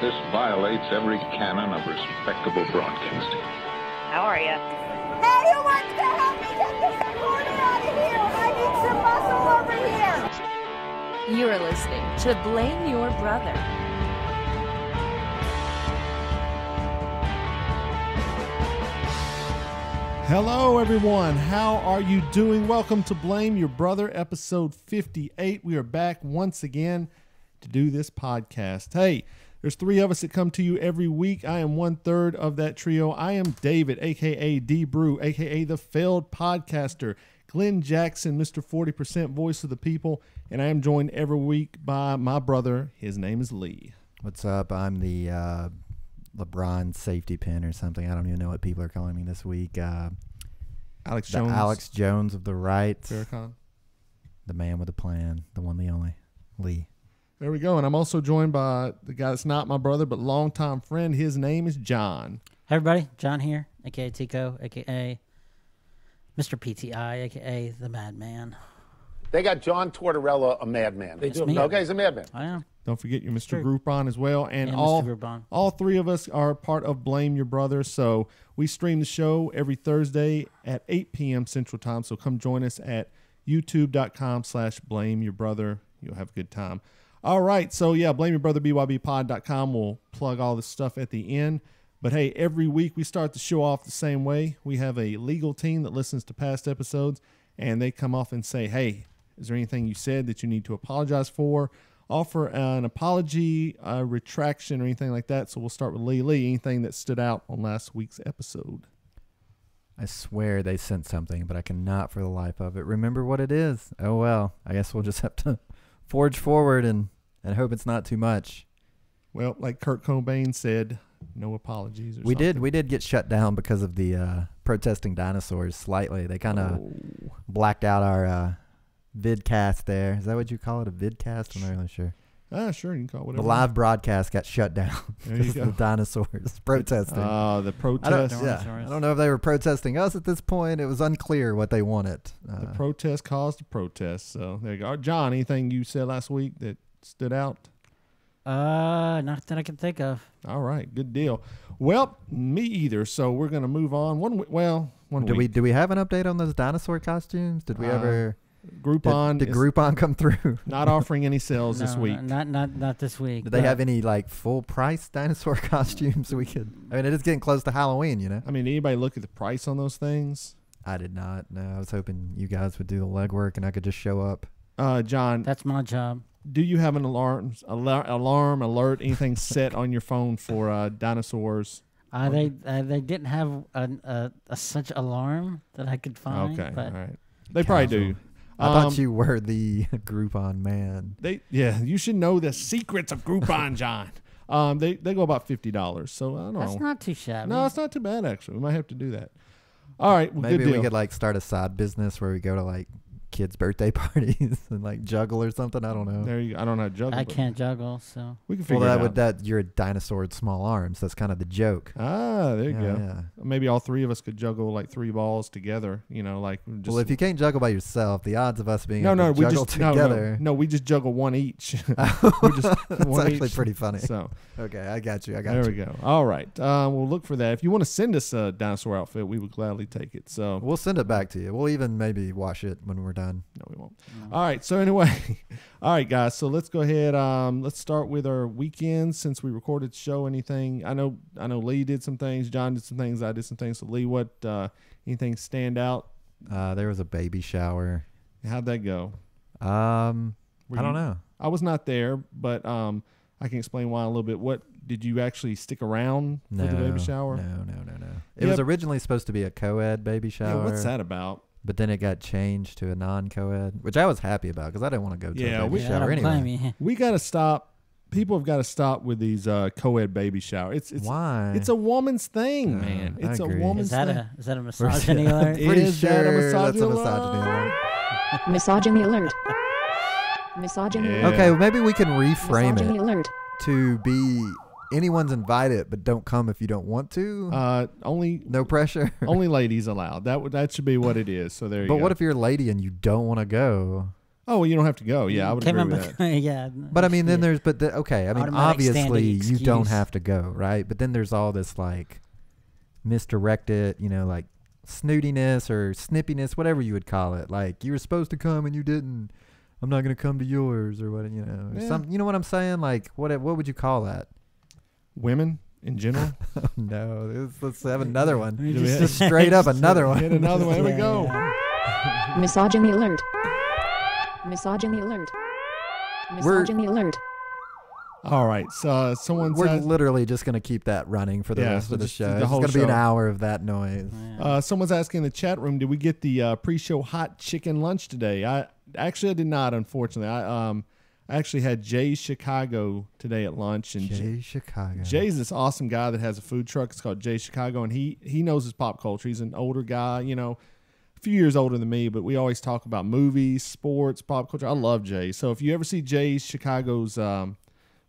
This violates every canon of respectable broadcasting. How are you? Hey, who wants to help me get this recorder out of here? I need some muscle over here. You are listening to Blame Your Brother. Hello, everyone. How are you doing? Welcome to Blame Your Brother, episode 58. We are back once again to do this podcast. Hey, there's three of us that come to you every week. I am 1/3 of that trio. I am David, a.k.a. D-Brew, a.k.a. the failed podcaster, Glenn Jackson, Mr. 40% voice of the people, and I am joined every week by my brother. His name is Lee. What's up? I'm the LeBron safety pin or something. I don't even know what people are calling me this week. Alex Jones. Alex Jones of the right. Farrakhan. The man with a plan. The one, the only. Lee. There we go. And I'm also joined by the guy that's not my brother, but longtime friend. His name is John. Hey everybody, John here, a.k.a. Tico, a.k.a. Mr. PTI, a.k.a. the Madman. They got John Tortorella, a madman. They do. me. Okay, he's a madman. I am. Don't forget your Mr. True. Groupon as well. And Yeah, all, Mr. Groupon. all three of us are part of Blame Your Brother. So we stream the show every Thursday at 8 p.m. Central Time. So come join us at youtube.com/blameyourbrother. You'll have a good time. All right. So, yeah, blameyourbrother.bybpod.com. We'll plug all this stuff at the end. But, hey, every week we start the show off the same way. We have a legal team that listens to past episodes, and they come off and say, hey, is there anything you said that you need to apologize for? Offer an apology, a retraction, or anything like that. So we'll start with Lee. Lee, anything that stood out on last week's episode? I swear they sent something, but I cannot for the life of it remember what it is. Oh, well. I guess we'll just have to forge forward and hope it's not too much. Well, like Kurt Cobain said, no apologies. We did get shut down because of the protesting dinosaurs slightly. They kind of blacked out our vidcast there. Is that what you call it? A vidcast? I'm not really sure. Sure, you can call it whatever. The live broadcast got shut down There because you of go. the dinosaurs protesting. The protest. I don't know if they were protesting us at this point. It was unclear what they wanted. The protest caused a protest. So there you go. John, anything you said last week that stood out? Not that I can think of. All right, good deal. Well, me either. So we're gonna move on. One week. Do we have an update on those dinosaur costumes? Did we ever? Groupon Did Groupon come through? Not offering any sales this week. Not this week. Did they have any like full price dinosaur costumes we could? I mean, it is getting close to Halloween, you know. I mean, anybody look at the price on those things? I did not. No, I was hoping you guys would do the legwork and I could just show up. John, That's my job. do you have an alarm alert, anything set on your phone for dinosaurs? They didn't have such alarm that I could find. Okay, but all right. They probably do. I thought you were the Groupon man. You should know the secrets of Groupon, John. They go about $50, so I don't know. That's not too shabby. No, it's not too bad actually. We might have to do that. All right, well, Maybe good we deal. could like start a side business where we go to like kids' birthday parties and like juggle or something. I don't know. There you go. I don't know how to juggle. I but can't juggle, so. We can figure it out. You're a dinosaur with small arms. That's kind of the joke. There you go. Yeah. Maybe all three of us could juggle like 3 balls together. You know, like just. Well, if you can't juggle by yourself, the odds of us being able to we juggle just together. No, we just juggle one each. That's actually pretty funny. So okay, I got you. there we go. All right, we'll look for that. If you want to send us a dinosaur outfit, we would gladly take it. So we'll send it back to you. We'll even maybe wash it when we're done. No, we won't. All right. So anyway, all right, guys. So let's go ahead. Let's start with our weekend since we recorded the show. Anything? I know Lee did some things. John did some things. I did some things. So Lee, what? Anything stand out? There was a baby shower. How'd that go? I don't know. I was not there, but I can explain why a little bit. What did you actually stick around for the baby shower? No. It was originally supposed to be a co-ed baby shower. Yeah, what's that about? But then it got changed to a non-co-ed, which I was happy about because I didn't want to go to a baby shower I don't anyway. blame you. We got to stop. People have got to stop with these co-ed baby shower. It's Why? It's a woman's thing, man. I It's a agree. woman's thing. Is that a misogyny alert? Pretty Is sure that a that's a misogyny misogyny alert. Misogyny alert. Misogyny Yeah. alert. Okay, well, maybe we can reframe Misogyny it alert. to be anyone's invited, but don't come if you don't want to. Only No pressure. only ladies allowed. That should be what it is. So there you go. But what if you're a lady and you don't want to go? Oh, well, you don't have to go. Yeah, I would Came agree up with that. yeah. But I mean, then there's, okay. I mean, Automatic obviously standing you don't excuse. have to go, right? But then there's all this like misdirected, like snootiness or snippiness, whatever you would call it. Like you were supposed to come and you didn't. I'm not gonna come to yours or what, or Yeah. some. You know what I'm saying? Like what would you call that? Women in general. Oh, no, let's have another one. We Just straight up another one. Hit another one. Here we Yeah, go. yeah. Misogyny alert. Misogyny alert. Misogyny alert. All right. So someone We're says, literally just gonna keep that running for the Yeah, rest of the just show. the It's whole gonna be an show. hour of that noise. someone's asking in the chat room, did we get the pre-show hot chicken lunch today? I did not, unfortunately. I actually had Jay's Chicago today at lunch, and Chicago. Jay's this awesome guy that has a food truck. It's called Jay's Chicago, and he knows his pop culture. He's an older guy, a few years older than me, but we always talk about movies, sports, pop culture. I love Jay. So if you ever see Jay's Chicago's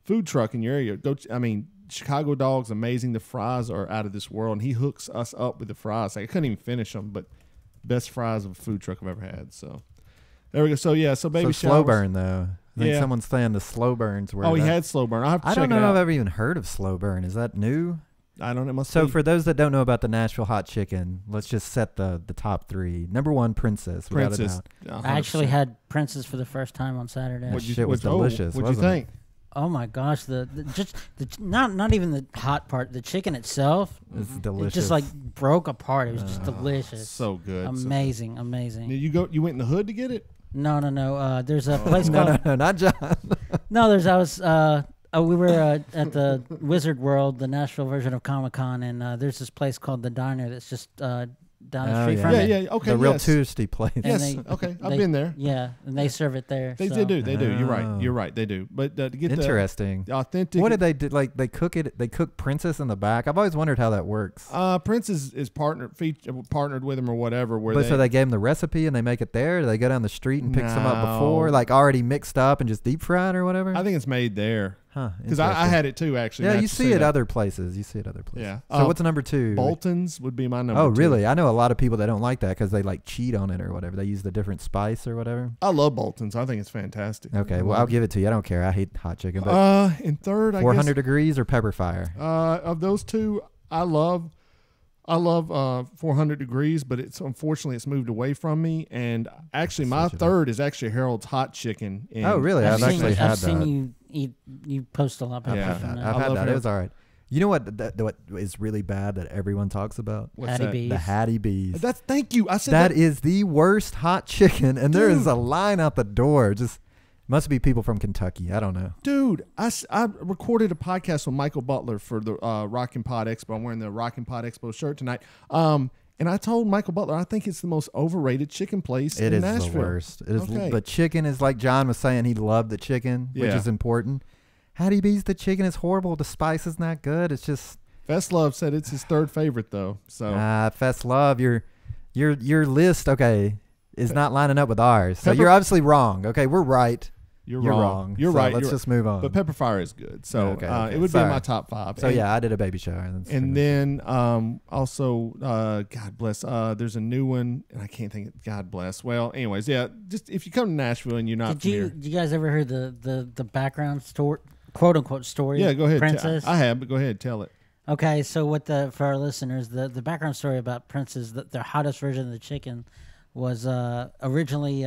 food truck in your area, Chicago dog's amazing. The fries are out of this world, and he hooks us up with the fries. I couldn't even finish them, but best fries of a food truck I've ever had. So there we go. So yeah, so baby slow showers. burn though. I think Yeah. someone's saying the slow burns were. Oh, he had slow burn. I have to I check don't know it if out. I've ever even heard of slow burn. Is that new? I don't know. It must So be. for those that don't know about the Nashville hot chicken, let's just set the top three. Number one, Princess. Without a Princess. doubt. I actually 100%. had Princess for the first time on Saturday. That shit was delicious, What'd you wasn't it? think? Oh my gosh, not even the hot part, the chicken itself. It's It delicious. just like broke apart. It was just delicious. So good. Amazing, So amazing. good. You went in the hood to get it? No. There's a place called no, not John. we were at the Wizard World, the Nashville version of Comic-Con, and there's this place called the Diner that's just down the Oh, street yeah. from Yeah, it. yeah. Okay. the real yes. touristy place. And Yes. they- Okay. I've they- been there. Yeah, and they serve it there. They so. do. They do. You're right. Oh. You're right. They do. But to get Interesting. the authentic. What did they do? Like they cook it? They cook Princess in the back. I've always wondered how that works. Prince is partnered with him or whatever. So they gave them the recipe and they make it there. Do they go down the street and pick some up before, No. like already mixed up and just deep fried or whatever? I think it's made there. Huh? Because I had it too, actually. Yeah, now you that see say it that. other places. Yeah. So what's number two? Bolton's would be my number Oh, two. really? I know a lot of people that don't like that because they like cheat on it or whatever. They use the different spice or whatever. I love Bolton's. I think it's fantastic. Okay, well I'll give it to you. I don't care. I hate hot chicken. But In third, I 400 guess. degrees or pepper fire. Of those two, I love 400 degrees, but unfortunately it's moved away from me. And actually, my Switch it up. third is actually Harold's Hot Chicken. In Oh, really? I've actually had I've seen that. you eat. You post a lot about Yeah. that from I've that. I had love that. It Harold. was all right. You know what is really bad that everyone talks about? What's Hattie that? B's. The Hattie B's. Thank you. I said That is the worst hot chicken, and there is Dude. a line out the door. Just must be people from Kentucky. I don't know. Dude, I recorded a podcast with Michael Butler for the Rockin' Pod Expo. I'm wearing the Rockin' Pod Expo shirt tonight. And I told Michael Butler I think it's the most overrated chicken place It in is Nashville. the worst. It is. Okay. The chicken is like John was saying. He loved the chicken, which Yeah. is important. Hattie B's, the chicken is horrible. The spice is not good. It's just Fest Love said it's his third favorite though. So Fest Love. Your list, okay, is not lining up with ours. So Pepper- you're obviously wrong. Okay, we're right. you're You're wrong. wrong. You're So right. let's just move on. But Pepper Fire is good. So Okay, it would be in sorry. my top five. So yeah, I did a baby shower. And then also, God bless. There's a new one, and I can't think of God bless. Well, anyways, yeah. Just if you come to Nashville and you're not Did you guys ever hear the background story, quote unquote story? yeah, go ahead. Princess. I have, but go ahead, tell it. Okay, so for our listeners, the background story about Princess, their hottest version of the chicken, was originally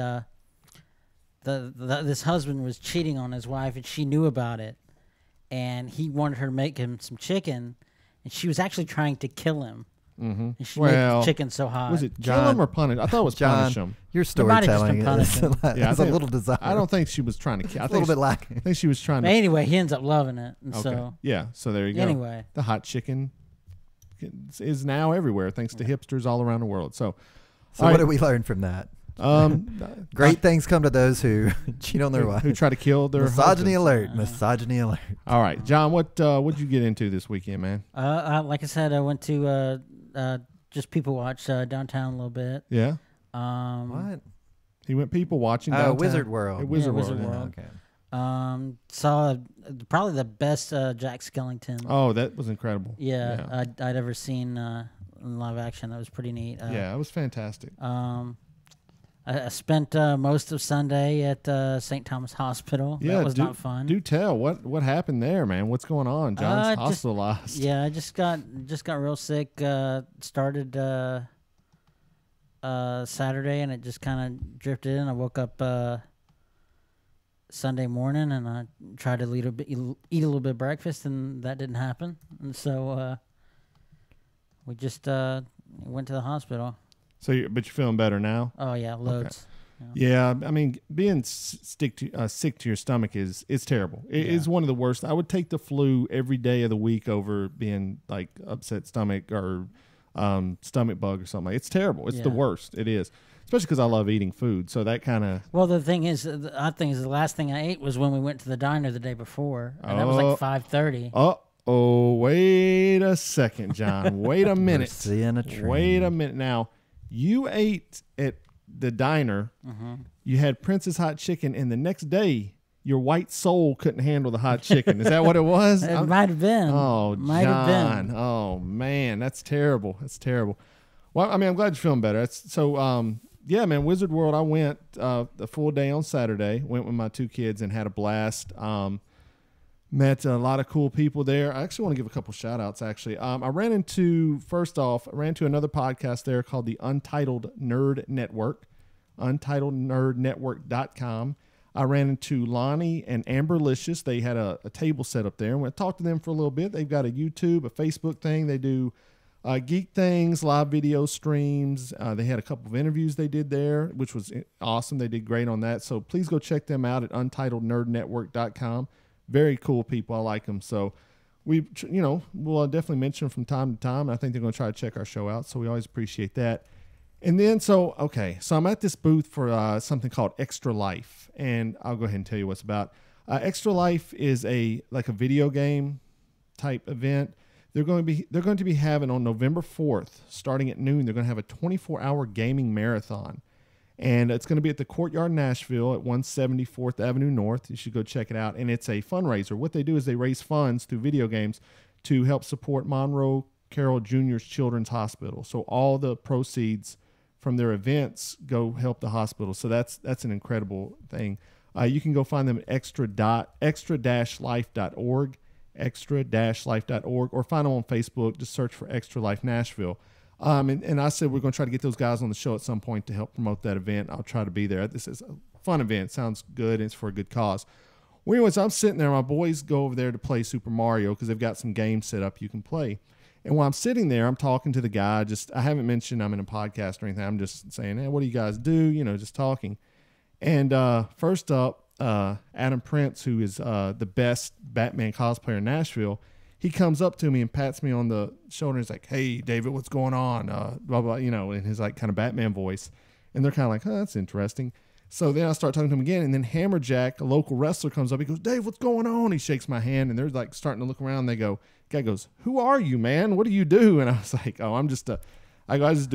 this husband was cheating on his wife, and she knew about it, and he wanted her to make him some chicken, and she was actually trying to kill him. Mm-hmm. And she made the chicken so hot. Was it kill John- him or punish? I thought it was John, punish him. your It might have just storytelling been is punishment. Yeah, I it's a think- little desire. I don't think she was trying to kill. I It's a think little bit lacking. I think she was trying But to. anyway, he ends up loving it, and Okay. so Yeah. So there you go. anyway. the hot chicken is now everywhere thanks to hipsters all around the world. So, So all what right, did we learn from that? Great Great things come to those who cheat on their who wife. try to kill their Misogyny husbands. alert. Misogyny alert. All right, John, what'd you get into this weekend, man? Like I said, I went to just people watch downtown a little bit. Yeah, What? he went people watching. Oh, downtown. Wizard World. At Wizard Yeah, Wizard World. World. Okay. Saw probably the best Jack Skellington. Oh, that was incredible. Yeah, I'd ever seen in live action. That was pretty neat. Yeah, it was fantastic. I spent most of Sunday at St. Thomas Hospital. Yeah, that was not fun. Do tell what happened there, man. What's going on? John's hospitalized. Yeah, I just got real sick. Started Saturday, and it just kind of drifted in. I woke up Sunday morning, and I tried to eat a little bit of breakfast, and that didn't happen. And so we just went to the hospital. So, but you're feeling better now? Oh yeah, loads. Okay. Yeah, I mean, being sick to your stomach it's terrible. It is one of the worst. I would take the flu every day of the week over being like upset stomach or stomach bug or something. It's terrible. It's the worst. It is, especially because I love eating food. So that kind of. Well, the thing is, the odd thing is, the last thing I ate was when we went to the diner the day before, and that was like 5:30. Oh, wait a second, John. Wait a minute. Seeing a train. Wait a minute. Now, you ate at the diner. Mm-hmm. You had Prince's hot chicken, and the next day, your white soul couldn't handle the hot chicken. Is that what it was? It might have been. Oh, might John. have been. Oh, man. That's terrible. That's terrible. Well, I mean, I'm glad you're feeling better. Yeah, man, Wizard World, I went the full day on Saturday. Went with my 2 kids and had a blast. Met a lot of cool people there. I actually want to give a couple shout-outs, actually. I ran into another podcast there called the Untitled Nerd Network, untitlednerdnetwork.com. I ran into Lonnie and Amberlicious. They had a table set up there. And we talked to them for a little bit. They've got a YouTube, a Facebook thing. They do geek things, live video streams. They had a couple of interviews they did there, which was awesome. They did great on that. So please go check them out at untitlednerdnetwork.com. Very cool people. I like them. So we'll definitely mention them from time to time. I think they're going to try to check our show out. So we always appreciate that. And then, so I'm at this booth for something called Extra Life, and I'll go ahead and tell you what's about. Extra Life is a video game type event. They're going to be having on November 4th, starting at noon. They're going to have a 24-hour gaming marathon. And it's going to be at the Courtyard Nashville at 174th Avenue North. You should go check it out. And it's a fundraiser. What they do is they raise funds through video games to help support Monroe Carroll Jr.'s Children's Hospital. So all the proceeds from their events go help the hospital. So that's an incredible thing. You can go find them at extra-life.org, extra-life.org, or find them on Facebook. Just search for Extra Life Nashville. And I said we're going to try to get those guys on the show at some point to help promote that event. I'll try to be there. This is a fun event. Sounds good. It's for a good cause. Well, anyways, I'm sitting there. My boys go over there to play Super Mario because they've got some games set up you can play. And while I'm sitting there, I'm talking to the guy. I haven't mentioned I'm in a podcast or anything. I'm just saying, hey, what do you guys do? Just talking. And first up, Adam Prince, who is the best Batman cosplayer in Nashville, he comes up to me and pats me on the shoulder. He's like, hey, David, what's going on? Blah, blah, in his like kind of Batman voice. And they're kind of like, oh, that's interesting. So then I start talking to him again. And then Hammerjack, a local wrestler, comes up. He goes, Dave, what's going on? He shakes my hand. And they're like starting to look around. Guy goes, who are you, man? What do you do? And I was like, oh, I just do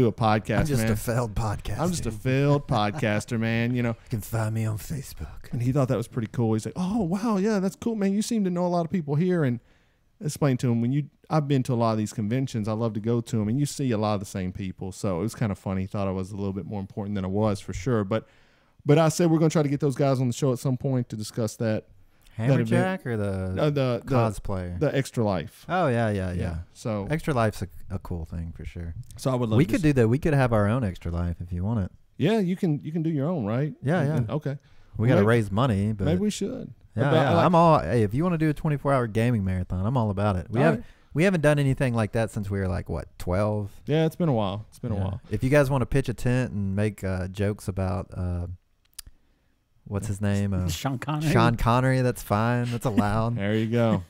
a podcast, I'm just man. a failed podcaster. I'm just a failed podcaster, man. You can find me on Facebook. And he thought that was pretty cool. He's like, oh, wow, yeah, that's cool, man. You seem to know a lot of people here. And explain to him, I've been to a lot of these conventions. I love to go to them, and you see a lot of the same people. So it was kind of funny. He thought I was a little bit more important than I was, for sure. But I said we're going to try to get those guys on the show at some point to discuss that. Hammerjack or the cosplayer? The Extra Life. Oh, yeah. So Extra Life's a cool thing for sure. So I would love we could do that. We could have our own Extra Life if you want it. Yeah, you can do your own, right? Yeah. Okay. We got to raise money, but maybe we should. Yeah. I'm all. Hey, if you want to do a 24-hour gaming marathon, I'm all about it. We haven't done anything like that since we were like 12. Yeah, it's been a while. A while. If you guys want to pitch a tent and make jokes about what's his name, Sean Connery. Sean Connery, that's fine. That's allowed. There you go.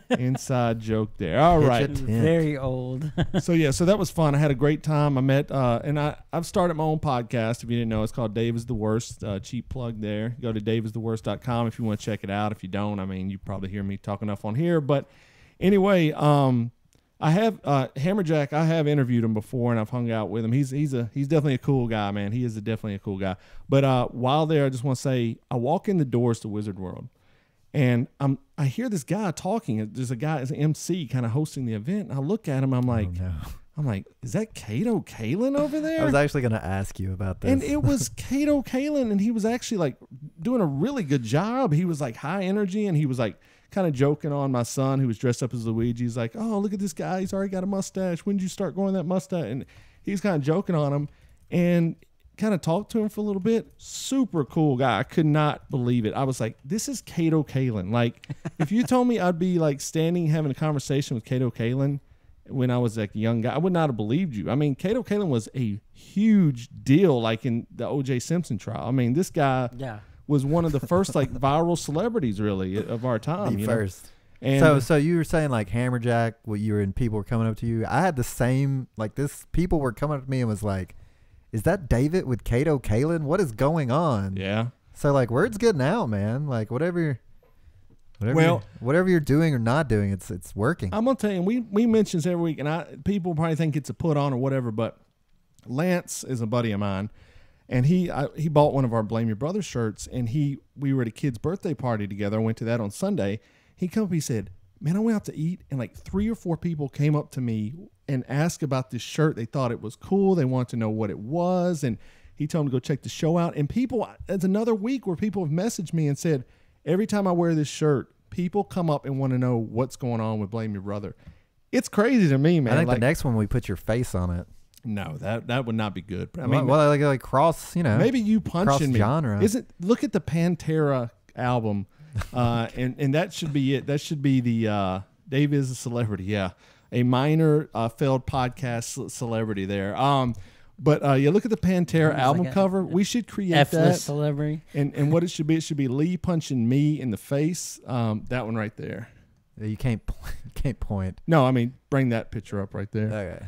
Inside joke there. All right. Very old. So that was fun. I had a great time. I met and I've started my own podcast. If you didn't know, it's called Dave is the Worst. Cheap plug there. Go to daveistheworst.com if you want to check it out. If you don't, I mean, you probably hear me talk enough on here. But anyway, I have Hammerjack. I have interviewed him before, and I've hung out with him. He's definitely a cool guy, man. He is definitely a cool guy. But while there, I just want to say, I walk in the doors to Wizard World, and I hear this guy talking. There's a guy as an MC kind of hosting the event. And I look at him. I'm like, I'm like, is that Kato Kalin over there? I was actually going to ask you about this. And it was Kato Kalin, and he was actually like doing a really good job. He was like high energy, and he was like kind of joking on my son who was dressed up as Luigi. He's like, oh, look at this guy. He's already got a mustache. When did you start growing that mustache? And he's kind of joking on him and kind of talked to him for a little bit. Super cool guy. I could not believe it. I was like, this is Kato Kalin. Like, if you told me I'd be like standing having a conversation with Kato Kalin when I was like a young guy, I would not have believed you. I mean, Kato Kalin was a huge deal, like in the O.J. Simpson trial. I mean, this guy was one of the first like viral celebrities, really, of our time. The first. And so you were saying like Hammerjack, what you were and people were coming up to you. I had the same like this. People were coming up to me and was like, "Is that David with Kato Kalin? What is going on?" Yeah. So like, word's getting out, man. Like whatever you're doing or not doing, it's working. I'm gonna tell you, we mention this every week, and people probably think it's a put on or whatever, but Lance is a buddy of mine, and he bought one of our Blame Your Brother shirts, and we were at a kid's birthday party together. I went to that on Sunday. He come up, he said, "Man, I went out to eat, and like 3 or 4 people came up to me and asked about this shirt. They thought it was cool. They wanted to know what it was, and he told them to go check the show out. And people, it's another week where people have messaged me and said, every time I wear this shirt, people come up and want to know what's going on with Blame Your Brother. It's crazy to me, man. I think the next one we put your face on it. No, that would not be good. I mean, well, like cross, maybe you punching me. Genre. Look at the Pantera album, and that should be it. That should be the Dave is a Celebrity. Yeah, a minor failed podcast celebrity there. But look at the Pantera album cover. We should create F-list that celebrity. And what it should be Lee punching me in the face. That one right there. You can't point. No, I mean bring that picture up right there. Okay.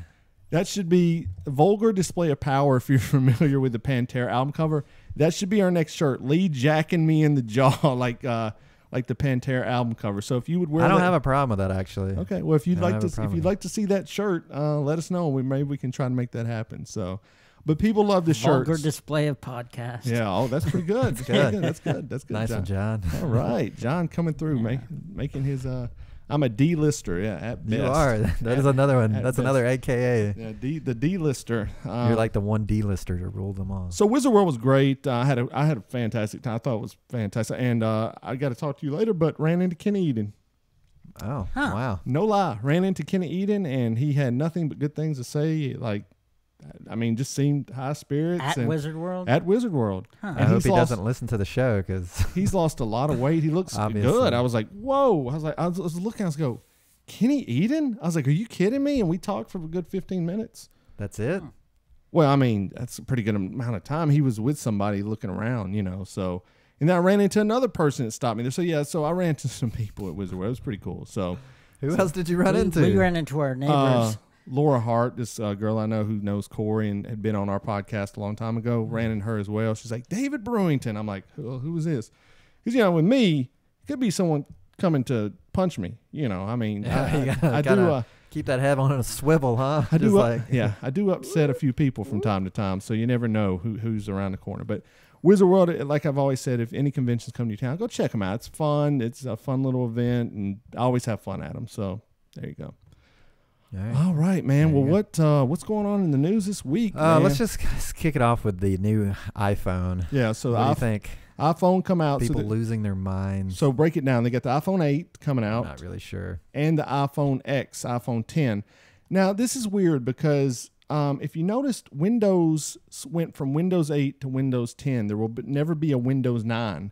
That should be a vulgar display of power. If you're familiar with the Pantera album cover, that should be our next shirt. Lee jacking me in the jaw like the Pantera album cover. So if you would wear, I don't have a problem with that actually. Okay, well if you'd like to see that shirt, let us know. Maybe we can try to make that happen. So, but people love the shirts. Vulgar display of podcast. Yeah, oh, that's pretty good. That's good. That's good. That's good. Nice one, John. All right, John coming through, making his. I'm a D-lister, at best. You are. That is another one. That's best. Another AKA. Yeah, the D-lister. You're like the one D-lister to rule them all. So Wizard World was great. I had a fantastic time. I thought it was fantastic. And I got to talk to you later, but ran into Kenny Eden. Oh, wow. No lie. Ran into Kenny Eden, and he had nothing but good things to say. Like, I mean, just seemed high spirits. At Wizard World? At Wizard World. Huh. I hope he doesn't listen to the show because he's lost a lot of weight. He looks good. I was like, whoa. I was looking, I was go, Kenny Eden? I was like, are you kidding me? And we talked for a good 15 minutes. That's it? Well, I mean, that's a pretty good amount of time. He was with somebody looking around, so. And then I ran into another person that stopped me there. So I ran into some people at Wizard World. It was pretty cool. So who else did you run into? We ran into our neighbors. Laura Hart, this girl I know who knows Corey and had been on our podcast a long time ago, ran into her as well. She's like, David Brewington. I'm like, who is this? Because, with me, it could be someone coming to punch me. I mean, I do keep that head on a swivel, huh? I do upset a few people from time to time, so you never know who's around the corner. But Wizard World, like I've always said, if any conventions come to your town, go check them out. It's fun. It's a fun little event, and I always have fun at them. So there you go. All right, man. Well, what's going on in the news this week? Let's just kick it off with the new iPhone. Yeah. So what do you think? iPhone come out. People losing their minds. So break it down. They got the iPhone 8 coming out. I'm not really sure. And the iPhone X, iPhone 10. Now this is weird because if you noticed, Windows went from Windows 8 to Windows 10. There will never be a Windows 9.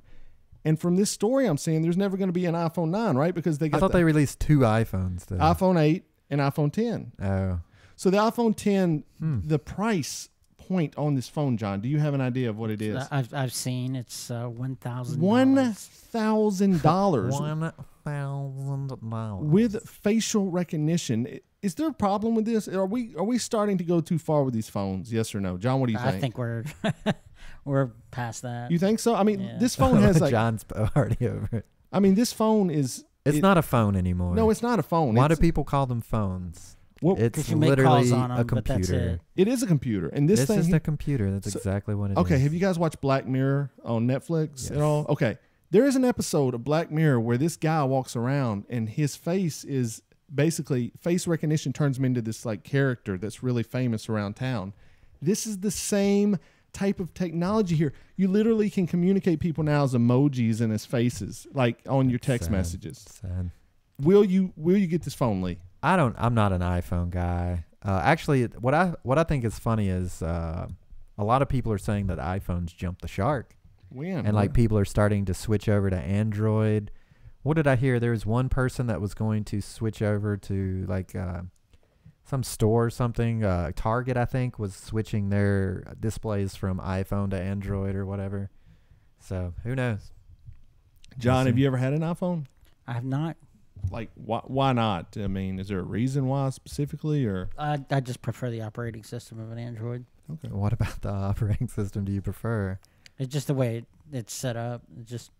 And from this story I'm seeing, there's never going to be an iPhone 9, right? Because they got they released 2 iPhones though. iPhone 8 and iPhone 10. Oh. So the iPhone 10, the price point on this phone, John, do you have an idea of what it is? I've seen it's $1,000. $1,000. $1,000 with facial recognition. Is there a problem with this? Are we starting to go too far with these phones? Yes or no, John? What do you think? I think we're past that. You think so? I mean, this phone has like John's already over it. I mean, this phone is. It's not a phone anymore. No, it's not a phone. Why do people call them phones? Well, it's you make literally calls on them, a but that's computer. It is a computer, and this thing is a computer. That's exactly what it is. Okay, have you guys watched Black Mirror on Netflix at all? Okay, there is an episode of Black Mirror where this guy walks around and his face is basically face recognition turns them into this like character that's really famous around town. This is the same type of technology here. You literally can communicate people now as emojis and as faces, like on your text messages. Sad. Will you get this phone, Lee? I'm not an iPhone guy. Actually, what I think is funny is a lot of people are saying that iPhones jumped the shark. When? And like people are starting to switch over to Android. What did I hear? There was one person that was going to switch over to like some store or something. Target, I think, was switching their displays from iPhone to Android or whatever. So who knows? John, have you ever had an iPhone? I have not. Like, why not? I mean, is there a reason why specifically, or? I just prefer the operating system of an Android. Okay. What about the operating system do you prefer? It's just the way it's set up. It just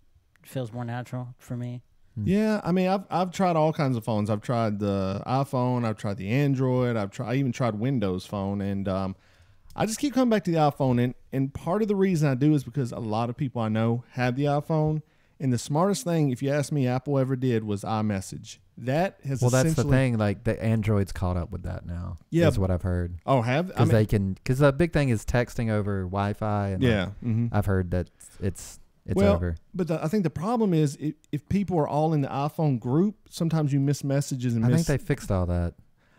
feels more natural for me. Yeah, I mean, I've tried all kinds of phones. I've tried the iPhone. I've tried the Android. I even tried Windows Phone, and I just keep coming back to the iPhone. And part of the reason I do is because a lot of people I know have the iPhone. And the smartest thing, if you ask me, Apple ever did was iMessage. That has that's the thing. Like the Android's caught up with that now. Yeah, is what I've heard. Oh, because because the big thing is texting over Wi-Fi. And yeah, I've heard that it's well, over. But I think the problem is if people are all in the iPhone group, sometimes you miss messages and I think they fixed all that.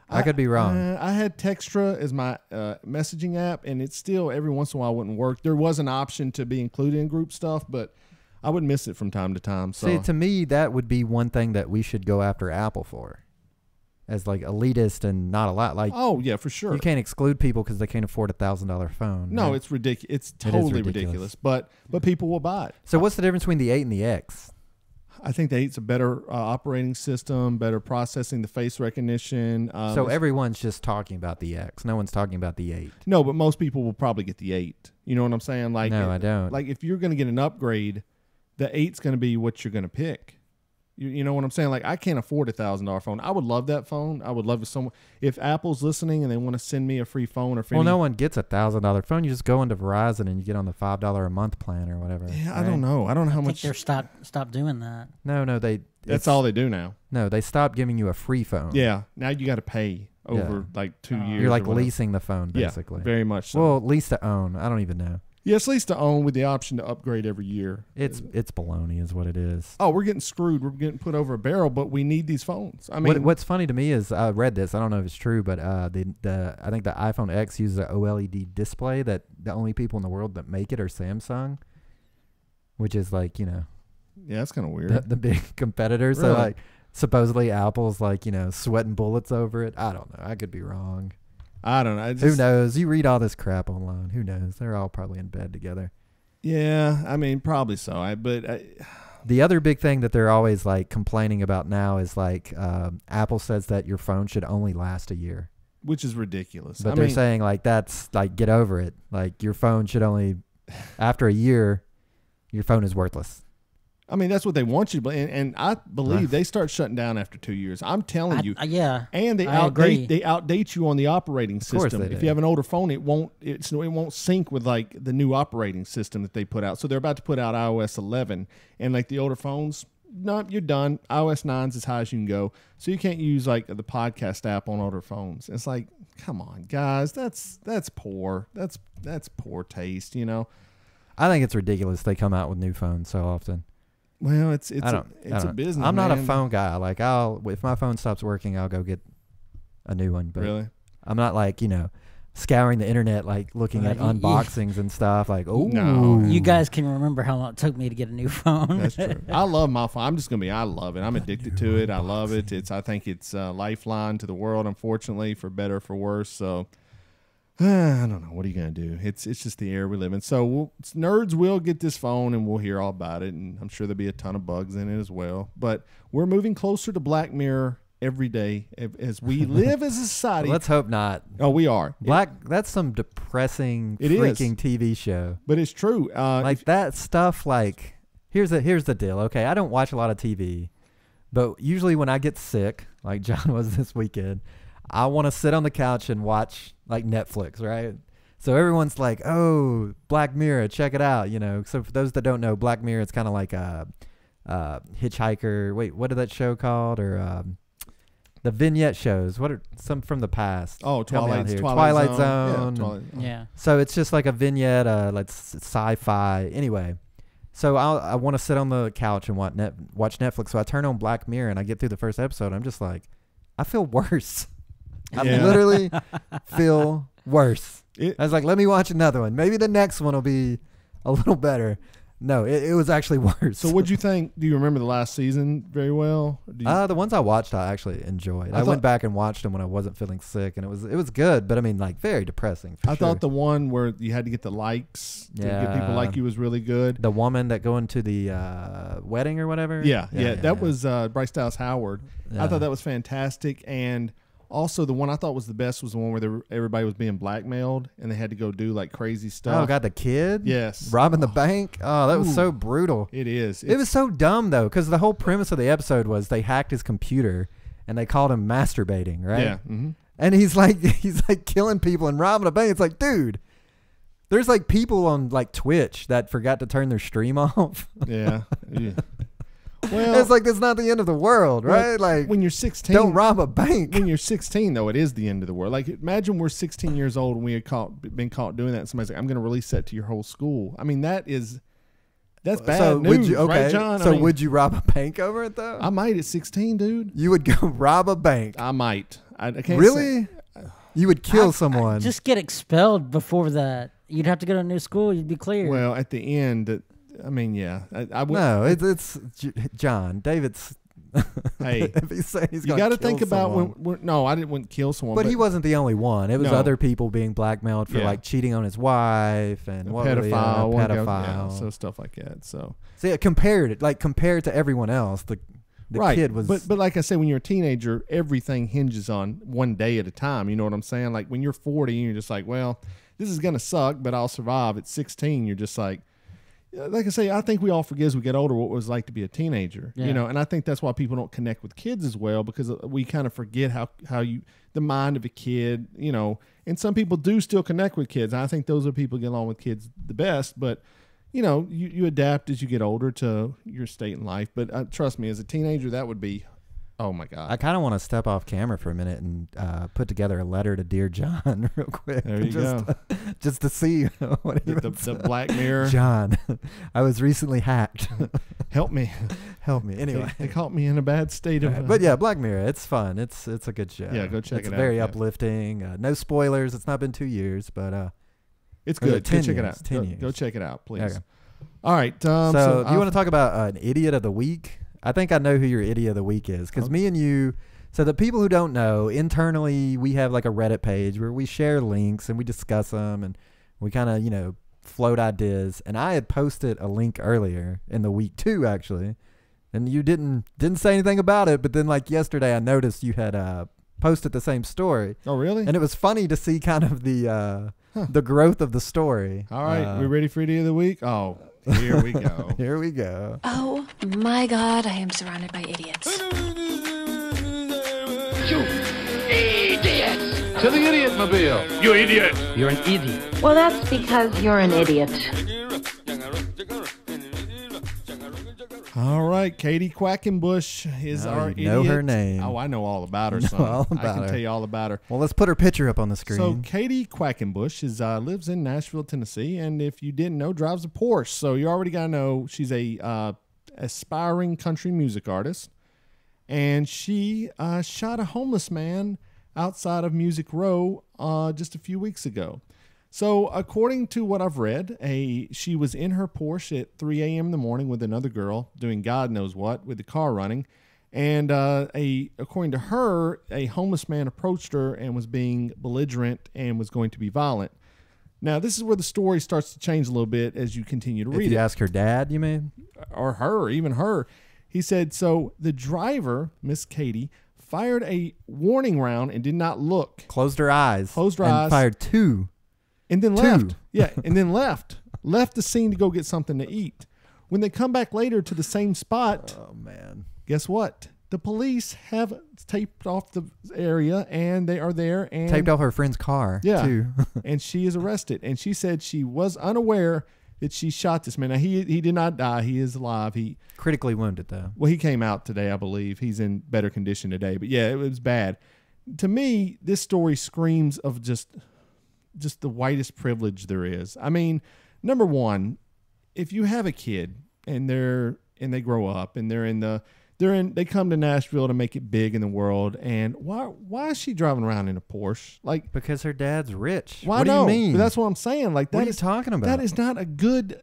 I could be wrong. I had Textra as my messaging app, and it still every once in a while wouldn't work. There was an option to be included in group stuff, but I would miss it from time to time. So see, to me, that would be one thing that we should go after Apple for, as like elitist and not a lot. Like, oh yeah, for sure. You can't exclude people because they can't afford $1,000 phone. No, right? it's ridiculous. It's totally ridiculous. But people will buy it. So what's the difference between the 8 and the X? I think the 8's a better operating system, better processing, the face recognition. So everyone's just talking about the X. No one's talking about the 8. No, but most people will probably get the 8. You know what I'm saying? Like, no, I don't. Like if you're going to get an upgrade, the 8's going to be what you're going to pick. You know what I'm saying? Like I can't afford $1,000 phone. I would love that phone. I would love if Apple's listening and they want to send me a free phone or free. Well, no one gets $1,000 phone. You just go into Verizon and you get on the $5 a month plan or whatever. Yeah, right? I don't know. I don't know how much. They're stop doing that. No, that's all they do now. No, they stopped giving you a free phone. Yeah, now you got to pay over like 2 years. You're like leasing the phone basically. Yeah, very much so. Well, lease to own. I don't even know. Yes, lease to own with the option to upgrade every year. It's baloney is what it is. Oh, we're getting screwed. We're getting put over a barrel, but we need these phones. I mean, what's funny to me is I read this. I don't know if it's true, but I think the iPhone X uses an OLED display that the only people in the world that make it are Samsung, which is like, yeah, that's kind of weird. The big competitor. Really? So like supposedly Apple's like, sweating bullets over it. I don't know. I could be wrong. I don't know. Who knows? You read all this crap online. Who knows? They're all probably in bed together. Yeah, I mean, probably so. The other big thing that they're always like complaining about now is like Apple says that your phone should only last a year, which is ridiculous. But they're saying like that's like get over it. Like your phone should only after a year, your phone is worthless. I mean, that's what they want you to believe. And I believe they start shutting down after 2 years. I'm telling you. Yeah. And they outdate you on the operating system. If you have an older phone, it won't sync with like the new operating system that they put out. So they're about to put out iOS 11. And like the older phones, no, you're done. iOS 9's as high as you can go. So you can't use like the podcast app on older phones. It's like, come on, guys. That's poor. That's poor taste, I think it's ridiculous they come out with new phones so often. Well, it's a business. I'm not a phone guy. Like if my phone stops working, I'll go get a new one. But really, I'm not like scouring the internet, like looking at unboxings and stuff. Like, oh no, you guys can remember how long it took me to get a new phone. That's true. I love my phone. I'm just gonna be. I love it. I'm addicted to it. I love it. I think it's a lifeline to the world. Unfortunately, for better or for worse. So. I don't know. What are you going to do? It's just the era we live in. So nerds will get this phone and we'll hear all about it. And I'm sure there'll be a ton of bugs in it as well. But we're moving closer to Black Mirror every day as we live as a society. Let's hope not. Oh, we are. That's some depressing freaking TV show. But it's true. That stuff, like, here's the deal. Okay, I don't watch a lot of TV. But usually when I get sick, like John was this weekend, I want to sit on the couch and watch like Netflix, right? So everyone's like, "Oh, Black Mirror, check it out," So for those that don't know, Black Mirror, it's kind of like a Hitchhiker. Wait, what is that show called? Or The vignette shows. What are some from the past? Oh, Help me out Twilight here. Zone. Twilight Yeah, Zone. Twilight. Yeah. So it's just like a vignette, like sci-fi. Anyway, so I want to sit on the couch and watch Netflix. So I turn on Black Mirror and I get through the first episode. I'm just like, I feel worse. I Yeah. literally feel worse. It- I was like, let me watch another one. Maybe the next one will be a little better. No, it was actually worse. So what'd you think? Do you remember the last season very well? Or do you- The ones I watched, I actually enjoyed. I thought- went back and watched them when I wasn't feeling sick, and it was good. But I mean, like very depressing. For I sure. thought the one where you had to get the likes to get people Yeah. like you was really good. the woman that going to the wedding or whatever. Yeah. That was Bryce Dallas Howard. I Yeah. thought that was fantastic. And also the one I thought was the best was the one where everybody was being blackmailed and they had to go do like crazy stuff. Oh, got the kid. Yes. robbing the bank. Oh, that was Ooh. so brutal. It is. It was so dumb though, because the whole premise of the episode was they hacked his computer and they called him masturbating, right? Yeah. Mm-hmm. And he's like killing people and robbing a bank. It's like, dude, there's like people on like Twitch that forgot to turn their stream off. Yeah. Yeah. Well, It's like that's not the end of the world, right? well, Like when you're 16, don't rob a bank. when you're 16, though, it is the end of the world. Like, imagine we're 16 years old and we had been caught doing that. And somebody's like, I'm going to release that to your whole school. I mean, that's bad So news, would you right, John? So I mean, would you rob a bank over it though? I might at 16, dude. You would go rob a bank. I might. I can't Really? say- You would kill someone. Just get expelled before that. You'd have to go to a new school. You'd be cleared. Well, at the end, I mean, yeah. I would. no, it's John. David's. Hey, if he's saying he's you got to think about when. No, I didn't want to kill someone. But he wasn't the only one. It was No. other people being blackmailed for Yeah. like cheating on his wife and a what were they, pedophile. one guy- pedophile. yeah, so stuff like that. So See, compared to everyone else, the right. kid was. But like I say, when you're a teenager, everything hinges on one day at a time. You know what I'm saying? Like when you're 40, you're just like, well, this is gonna suck, but I'll survive. At 16, you're just like I say, I think we all forget as we get older what it was like to be a teenager. Yeah. You know, and I think that's why people don't connect with kids as well, because we kind of forget how you the mind of a kid. You know, and some people do still connect with kids. And I think those are people who get along with kids the best, but. You know, you adapt as you get older to your state in life. But trust me, as a teenager, that would be, oh, my God. I kind of want to step off camera for a minute and put together a letter to Dear John real quick. There you go. Just to see what he The Black Mirror. John, I was recently hacked. Help me. Help me. Anyway. They caught me in a bad state of... But yeah, Black Mirror, it's fun. It's a good show. Yeah, go check it's it out, very yeah. uplifting. No spoilers. It's not been 2 years, but It's Or is good. it Go 10 check it years? out. 10 Go years. check it out, please. Okay. All right. so do you I'll- want to talk about an idiot of the week? I think I know who your idiot of the week is because me and you. So the people who don't know, internally we have like a Reddit page where we share links and we discuss them and we kind of float ideas. And I had posted a link earlier in the week too, actually, and you didn't say anything about it. But then like yesterday, I noticed you had posted the same story. Oh, really? And it was funny to see kind of the growth of the story. All right. We ready for Idiot of the Week? Oh, here we go. Here we go. Oh my God, I am surrounded by idiots. To the idiot mobile. You idiot. You're an idiot. Well, that's because you're an idiot. All right. Katie Quackenbush is Oh, our you idiot. know her name. Oh, I know all about her, You know son. all I about can her. tell you all about her. Well, let's put her picture up on the screen. So Katie Quackenbush lives in Nashville, Tennessee, and if you didn't know, drives a Porsche. So you already gotta know she's a aspiring country music artist, and she shot a homeless man outside of Music Row just a few weeks ago. So according to what I've read, she was in her Porsche at 3 a.m. in the morning with another girl doing God knows what with the car running. And according to her, a homeless man approached her and was being belligerent and was going to be violent. Now, this is where the story starts to change a little bit as you continue to read if you it. ask her dad, you mean? Or her, even her. He said, so the driver, Miss Katie, fired a warning round and did not look. Closed her eyes. Closed her and eyes. Fired two. And then Two. left. Yeah, and then left. Left the scene to go get something to eat. When they come back later to the same spot, Oh, man. guess what? The police have taped off the area, and they are there. And Taped off her friend's car, Yeah. too. and she is arrested. And she said she was unaware that she shot this man. Now, he did not die. He is alive. He critically wounded though. Well, he came out today, I believe. He's in better condition today. But yeah, it was bad. To me, this story screams of just the whitest privilege there is. I mean, number one, if you have a kid and they grow up and they come to Nashville to make it big in the world, and why is she driving around in a Porsche? Like, because her dad's rich. Why what do you mean? But that's what I'm saying. Like, what are you talking about? That is not a good.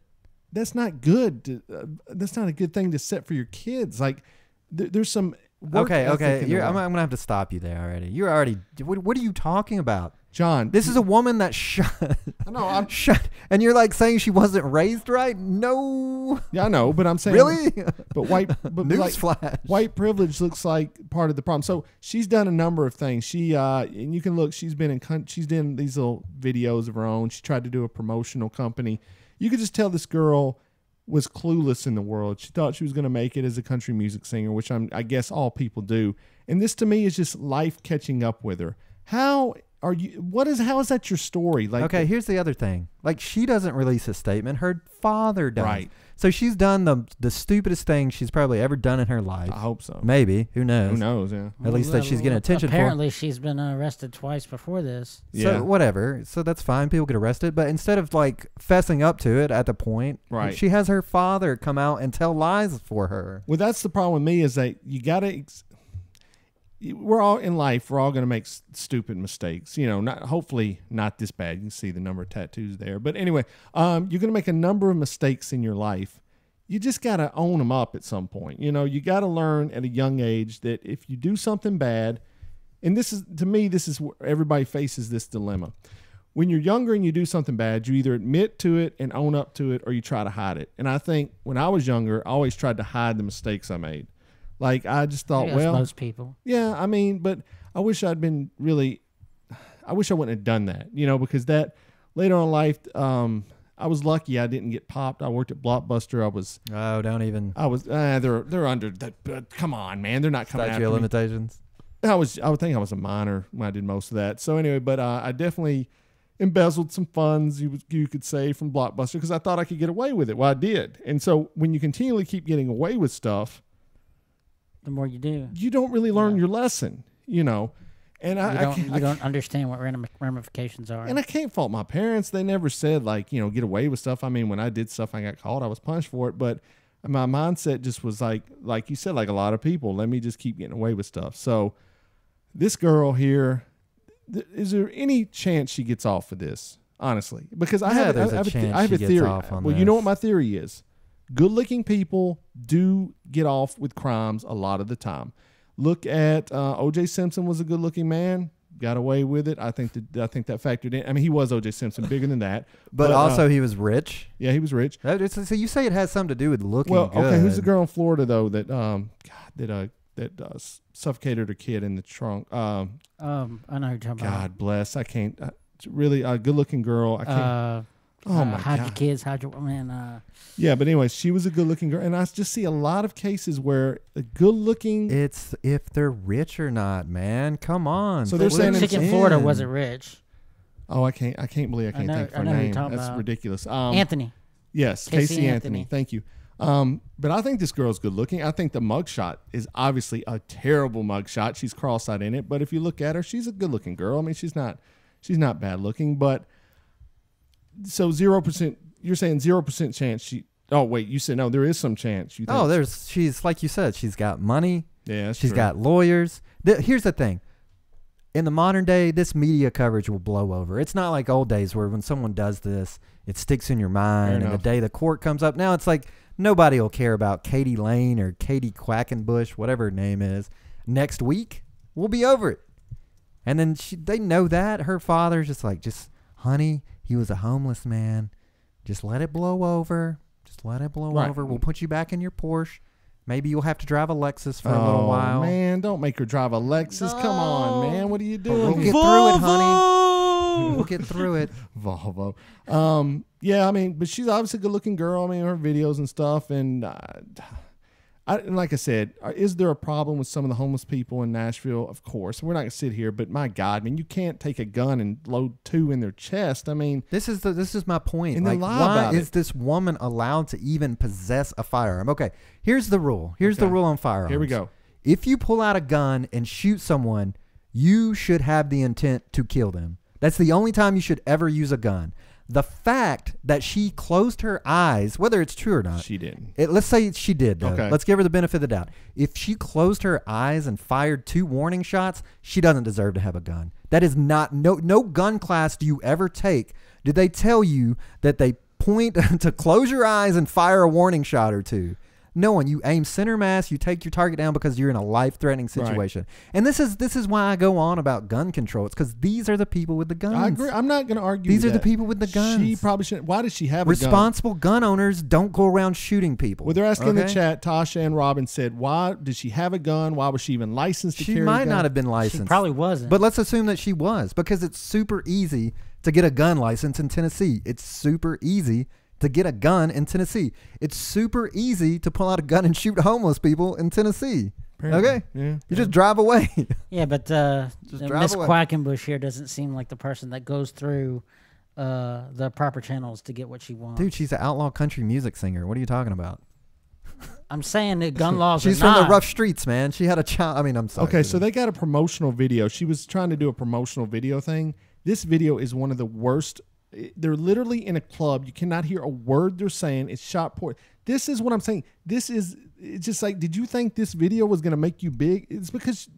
That's not good. That's not a good thing to set for your kids. Like, there's some. Okay. I'm gonna have to stop you there already. You're already. What are you talking about, John? This is a woman that shot. I know. I'm shot, and you're like saying she wasn't raised right. No. Yeah, I know, but I'm saying really. But newsflash. White privilege looks like part of the problem. So she's done a number of things. She and you can look. She's done these little videos of her own. She tried to do a promotional company. You could just tell this girl was clueless in the world. She thought she was going to make it as a country music singer, which I guess all people do. And this to me is just life catching up with her. How is that your story? Like, okay, here's the other thing. Like, she doesn't release a statement. Her father does. Right. So she's done the stupidest thing she's probably ever done in her life. I hope so. Maybe. Who knows? Who knows, yeah. At least that she's getting attention apparently she's been arrested twice before this. So whatever. So that's fine. People get arrested. But instead of like fessing up to it at the point, right, she has her father come out and tell lies for her. Well, that's the problem with me is that you got to... We're all in life. We're all going to make stupid mistakes. You know, hopefully not this bad. You can see the number of tattoos there. But anyway, you're going to make a number of mistakes in your life. You just got to own them up at some point. You know, you got to learn at a young age that if you do something bad, and this is, to me, this is where everybody faces this dilemma. When you're younger and you do something bad, you either admit to it and own up to it, or you try to hide it. And I think when I was younger, I always tried to hide the mistakes I made. Like, I just thought, most people. Yeah, I mean, but I wish I wouldn't have done that, you know, because that later on in life, I was lucky I didn't get popped. I worked at Blockbuster. They're under that. Come on, man. They're not coming after me. Statute of limitations. I would think I was a minor when I did most of that. So anyway, but I definitely embezzled some funds, you could say, from Blockbuster because I thought I could get away with it. Well, I did. And so when you continually keep getting away with stuff, the more you do, you don't really learn your lesson, you know. And you don't understand what ramifications are. And I can't fault my parents. They never said, like, you know, get away with stuff. I mean, when I did stuff, I got caught. I was punished for it. But my mindset just was like you said, like a lot of people, let me just keep getting away with stuff. So this girl here, is there any chance she gets off of this? Honestly, because I have a theory. Well, you know what my theory is. Good-looking people do get off with crimes a lot of the time. Look at O.J. Simpson was a good-looking man, got away with it. I think that factored in. I mean, he was O.J. Simpson, bigger than that. But also he was rich. Yeah, he was rich. So you say it has something to do with looking good. Okay, who's the girl in Florida though that suffocated her kid in the trunk? I know who you're talking about. God bless. I can't. Really, a good-looking girl. I can't. Hide your kids, hide your woman. Yeah, but anyway, she was a good-looking girl, and I just see a lot of cases where a good-looking. It's if they're rich or not, man. Come on. So they're saying in Florida wasn't rich. Oh, I can't believe I can't think of her name. That's ridiculous. Anthony. Yes, Casey Anthony. Thank you. But I think this girl's good-looking. I think the mugshot is obviously a terrible mugshot. She's cross-eyed in it, but if you look at her, she's a good-looking girl. I mean, she's not bad-looking, but. So 0%. You're saying 0% chance she. Oh wait, you said no. There is some chance. You think. She's like you said. She's got money. Yeah, she's got lawyers. Here's the thing. In the modern day, this media coverage will blow over. It's not like old days where when someone does this, it sticks in your mind. And the day the court comes up, now it's like nobody will care about Katie Lane or Katie Quackenbush, whatever her name is. Next week, we'll be over it. And then they know that her father's just like, honey. He was a homeless man. Just let it blow over. Over. We'll put you back in your Porsche. Maybe you'll have to drive a Lexus for a little while. Man, don't make her drive a Lexus. No. Come on, man. What are you doing? We'll get through it, honey. We'll get through it. Volvo. Yeah, I mean, but she's obviously a good-looking girl. I mean, her videos and stuff. And And like I said, is there a problem with some of the homeless people in Nashville? Of course. We're not going to sit here, but my God, man, you can't take a gun and load 2 in their chest. I mean, this is my point. And like, lie why about is this woman allowed to even possess a firearm? Okay, here's the rule. Here's the rule on firearms. Here we go. If you pull out a gun and shoot someone, you should have the intent to kill them. That's the only time you should ever use a gun. The fact that she closed her eyes, whether it's true or not. She didn't. Let's say she did, though. Okay. Let's give her the benefit of the doubt. If she closed her eyes and fired 2 warning shots, she doesn't deserve to have a gun. That is not, no gun class do you ever take. Did they tell you that they point to close your eyes and fire a warning shot or 2? No one. You aim center mass. You take your target down because you're in a life-threatening situation. Right. And this is why I go on about gun control. It's because these are the people with the guns. I agree. I'm not going to argue. These with are that. the people with the guns. She probably shouldn't. Why does she have a gun? Responsible gun owners don't go around shooting people. Well, they're asking in the chat. Tasha and Robin said, "Why did she have a gun? Why was she even licensed to carry a gun?" She might not have been licensed. She probably wasn't. But let's assume that she was, because it's super easy to get a gun license in Tennessee. It's super easy to get a gun in Tennessee. It's super easy to pull out a gun and shoot homeless people in Tennessee. Apparently. Okay? Yeah. You just drive away. Yeah, but Miss Quackenbush here doesn't seem like the person that goes through the proper channels to get what she wants. Dude, she's an outlaw country music singer. What are you talking about? I'm saying that gun laws She's are from not. the rough streets, man. She had a child. I mean, I'm sorry. Okay, so they got a promotional video. She was trying to do a promotional video thing. This video is one of the worst. They're literally in a club. You cannot hear a word they're saying. It's shot poor. This is what I'm saying. It's just like, did you think this video was going to make you big? It's because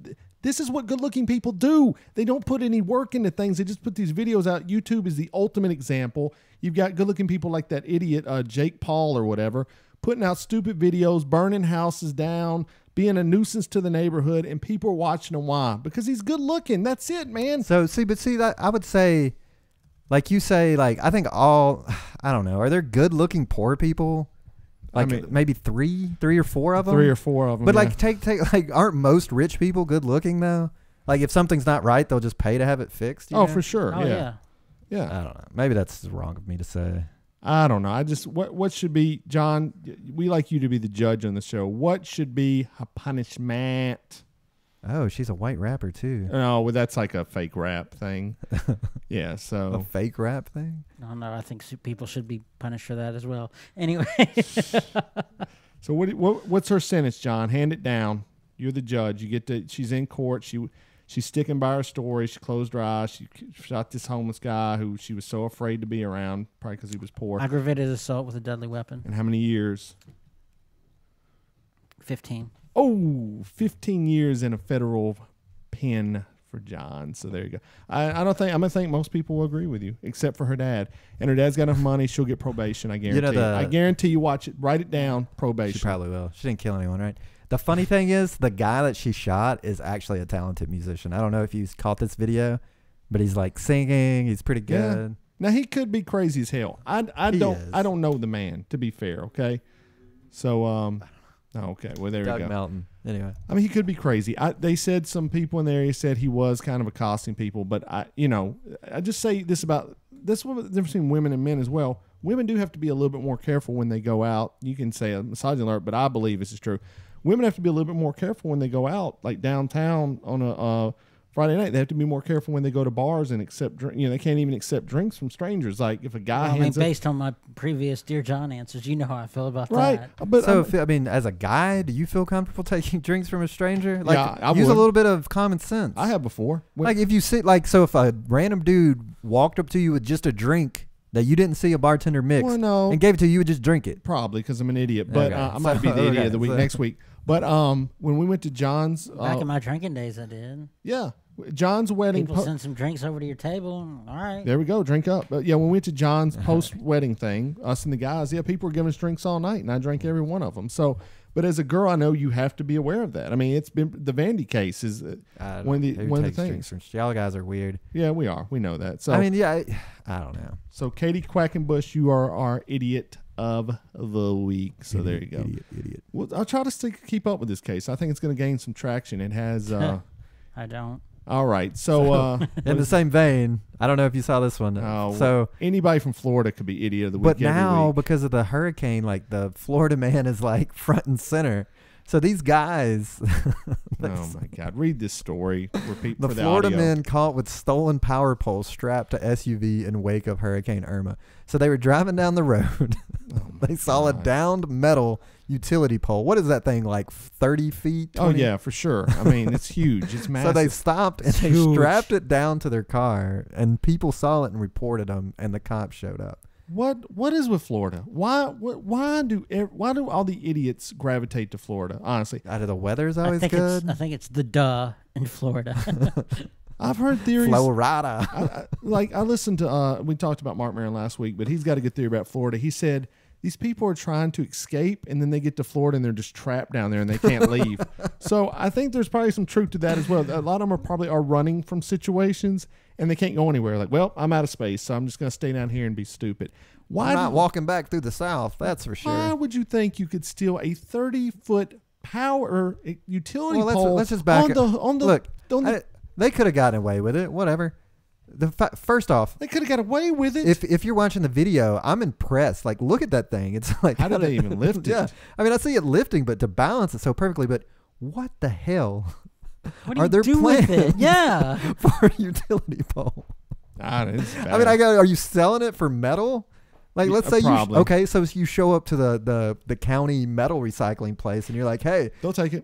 this is what good-looking people do. They don't put any work into things. They just put these videos out. YouTube is the ultimate example. You've got good-looking people like that idiot Jake Paul or whatever, putting out stupid videos, burning houses down, being a nuisance to the neighborhood, and people are watching him. Why? Because he's good-looking. That's it, man. So, see, that I would say, like you say, like, I think I don't know, are there good-looking poor people? Like, I mean, maybe three or four of them? 3 or 4 of them. But, yeah. like, take like, aren't most rich people good-looking, though? Like, if something's not right, they'll just pay to have it fixed? You know? For sure. Oh, yeah. I don't know. Maybe that's wrong of me to say. I don't know. I just, what should be, John, we like you to be the judge on the show. What should be a punishment? Oh, she's a white rapper, too. No, well, that's like a fake rap thing. Yeah, so. A fake rap thing? No, I think people should be punished for that as well. Anyway. So what's her sentence, John? Hand it down. You're the judge. You get to, she's in court. She's sticking by her story. She closed her eyes. She shot this homeless guy who she was so afraid to be around, probably because he was poor. Aggravated assault with a deadly weapon. And how many years? 15. Oh, 15 years in a federal pen for John. So there you go. I'm gonna think most people will agree with you, except for her dad. And her dad's got enough money; she'll get probation. I guarantee. I guarantee you. Watch it. Write it down. Probation. She probably will. She didn't kill anyone, right? The funny thing is, the guy that she shot is actually a talented musician. I don't know if you caught this video, but he's like singing. He's pretty good. Yeah. Now he could be crazy as hell. I don't know the man, to be fair. Okay. So okay. Well, there Doug you go. Melton. Anyway, I mean, he could be crazy. They said some people in the area said he was kind of accosting people, but I just say this about this one, the difference between women and men as well. Women do have to be a little bit more careful when they go out. You can say a misogyny alert, but I believe this is true. Women have to be a little bit more careful when they go out, like downtown on a Friday night. They have to be more careful when they go to bars and accept. They can't even accept drinks from strangers. Like if a guy based on my previous Dear John answers, you know how I feel about that. But so as a guy, do you feel comfortable taking drinks from a stranger? Like, I use would. a little bit of common sense. I have before. Like if you sit, if a random dude walked up to you with just a drink that you didn't see a bartender mix and gave it to you, you would just drink it. Probably because I'm an idiot. But I might be the idiot of the week next week. But when we went to John's... Back in my drinking days, I did. Yeah. John's wedding... People send some drinks over to your table. All right. There we go. Drink up. But yeah, when we went to John's post-wedding thing, us and the guys, people were giving us drinks all night, and I drank every one of them. So... But as a girl, I know you have to be aware of that. I mean, it's been the Vandy case is one of the things. Y'all guys are weird. Yeah, we are. We know that. So I mean, I don't know. So Katie Quackenbush, you are our idiot of the week. So there you go. Idiot. Well, I'll try to keep up with this case. I think it's going to gain some traction. It has. I don't. All right. So in the same vein, I don't know if you saw this one. So anybody from Florida could be idiot of the week. But now, because of the hurricane, like the Florida man is like front and center. So these guys, Oh my God! Read this story. Repeat the for the Florida audio. men caught with stolen power poles strapped to SUV in wake of Hurricane Irma. So they were driving down the road. They saw a downed metal utility pole. What is that thing, like 30 feet? 20? Oh yeah, for sure. I mean, it's huge. It's massive. So they stopped and they huge. strapped it down to their car, and people saw it and reported them, and the cops showed up. What is with Florida? Why do all the idiots gravitate to Florida? Honestly, Out of the weather's always I good. think it's the duh in Florida. I've heard theories. Florida. I listened to we talked about Mark Maron last week, but he's got a good theory about Florida. He said these people are trying to escape, and then they get to Florida and they're just trapped down there and they can't leave. So I think there's probably some truth to that as well. A lot of them are running from situations and they can't go anywhere. Like, well, I'm out of space, so I'm just going to stay down here and be stupid. I'm not walking back through the South, that's for sure. Why would you think you could steal a 30-foot power utility pole? Let's just back it. They could have gotten away with it. Whatever. First off, They could have got away with it. if you're watching the video, I'm impressed. Like, look at that thing. It's like, How did they even lift it? Yeah, I mean, I see it lifting, but to balance it so perfectly. But what the hell? What do Are you there do with plans it? Yeah. for a utility pole? It's I mean, are you selling it for metal? Like, let's say probably. so you show up to the county metal recycling place and you're like, hey, They'll take it.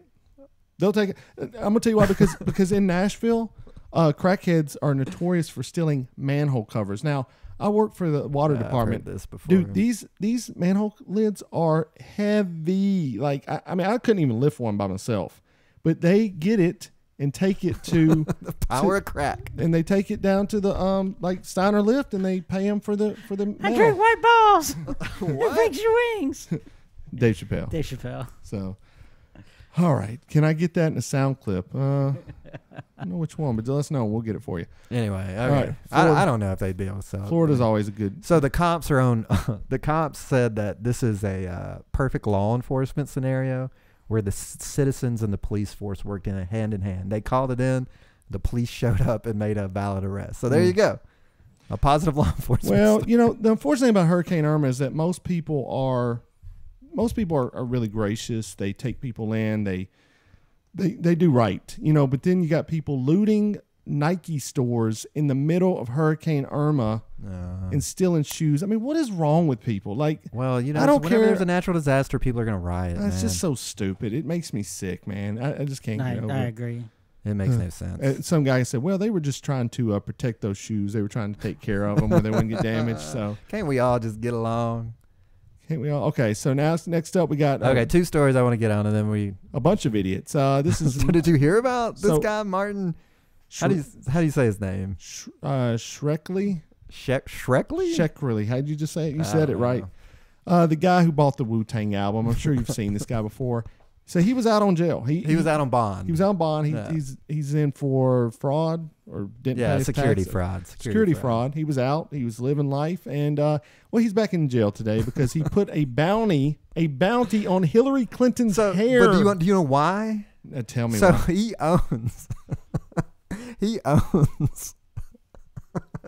I'm gonna tell you why. Because in Nashville, crackheads are notorious for stealing manhole covers. Now, I work for the water department. I've heard this before. Dude, these manhole lids are heavy. Like, I mean, I couldn't even lift one by myself. But they get it and take it to the power of crack, and they take it down to the like Steiner lift, and they pay them for the I drink white balls. What? It breaks your wings. Dave Chappelle. Dave Chappelle. So, all right, can I get that in a sound clip? I don't know which one, but let us know. We'll get it for you. Anyway, All right, I don't know if they'd be able to sell it. Florida's always a good. So the cops are on. The cops said that this is a perfect law enforcement scenario where the citizens and the police force worked in a hand in hand. They called it in. The police showed up and made a valid arrest. So there you go. A positive law enforcement. Well, the unfortunate thing about Hurricane Irma is that most people are really gracious. They take people in. They do right, But then you got people looting Nike stores in the middle of Hurricane Irma and stealing shoes. I mean, what is wrong with people? Like, well, I don't care. Whenever there's a natural disaster, people are going to riot. It's just so stupid. It makes me sick, man. I just can't get over I it. agree. It makes no sense. Some guy said, well, they were just trying to protect those shoes. They were trying to take care of them where they wouldn't get damaged. So can't we all just get along? Can't we all? Okay, so next up we got two stories I want to get on, and then a bunch of idiots. This is. So did you hear about this guy Martin? How do you say his name? Shkreli. Shkreli. Shkreli. How did you just say it? You said it right. The guy who bought the Wu-Tang album. I'm sure you've seen this guy before. So he was out on jail. He was out on bond. He was out on bond. He's in for fraud or didn't pay his security tax. fraud. Security fraud. He was out. He was living life, and he's back in jail today because he put a bounty on Hillary Clinton's hair. But do you know why? Tell me. So why. he owns. He owns.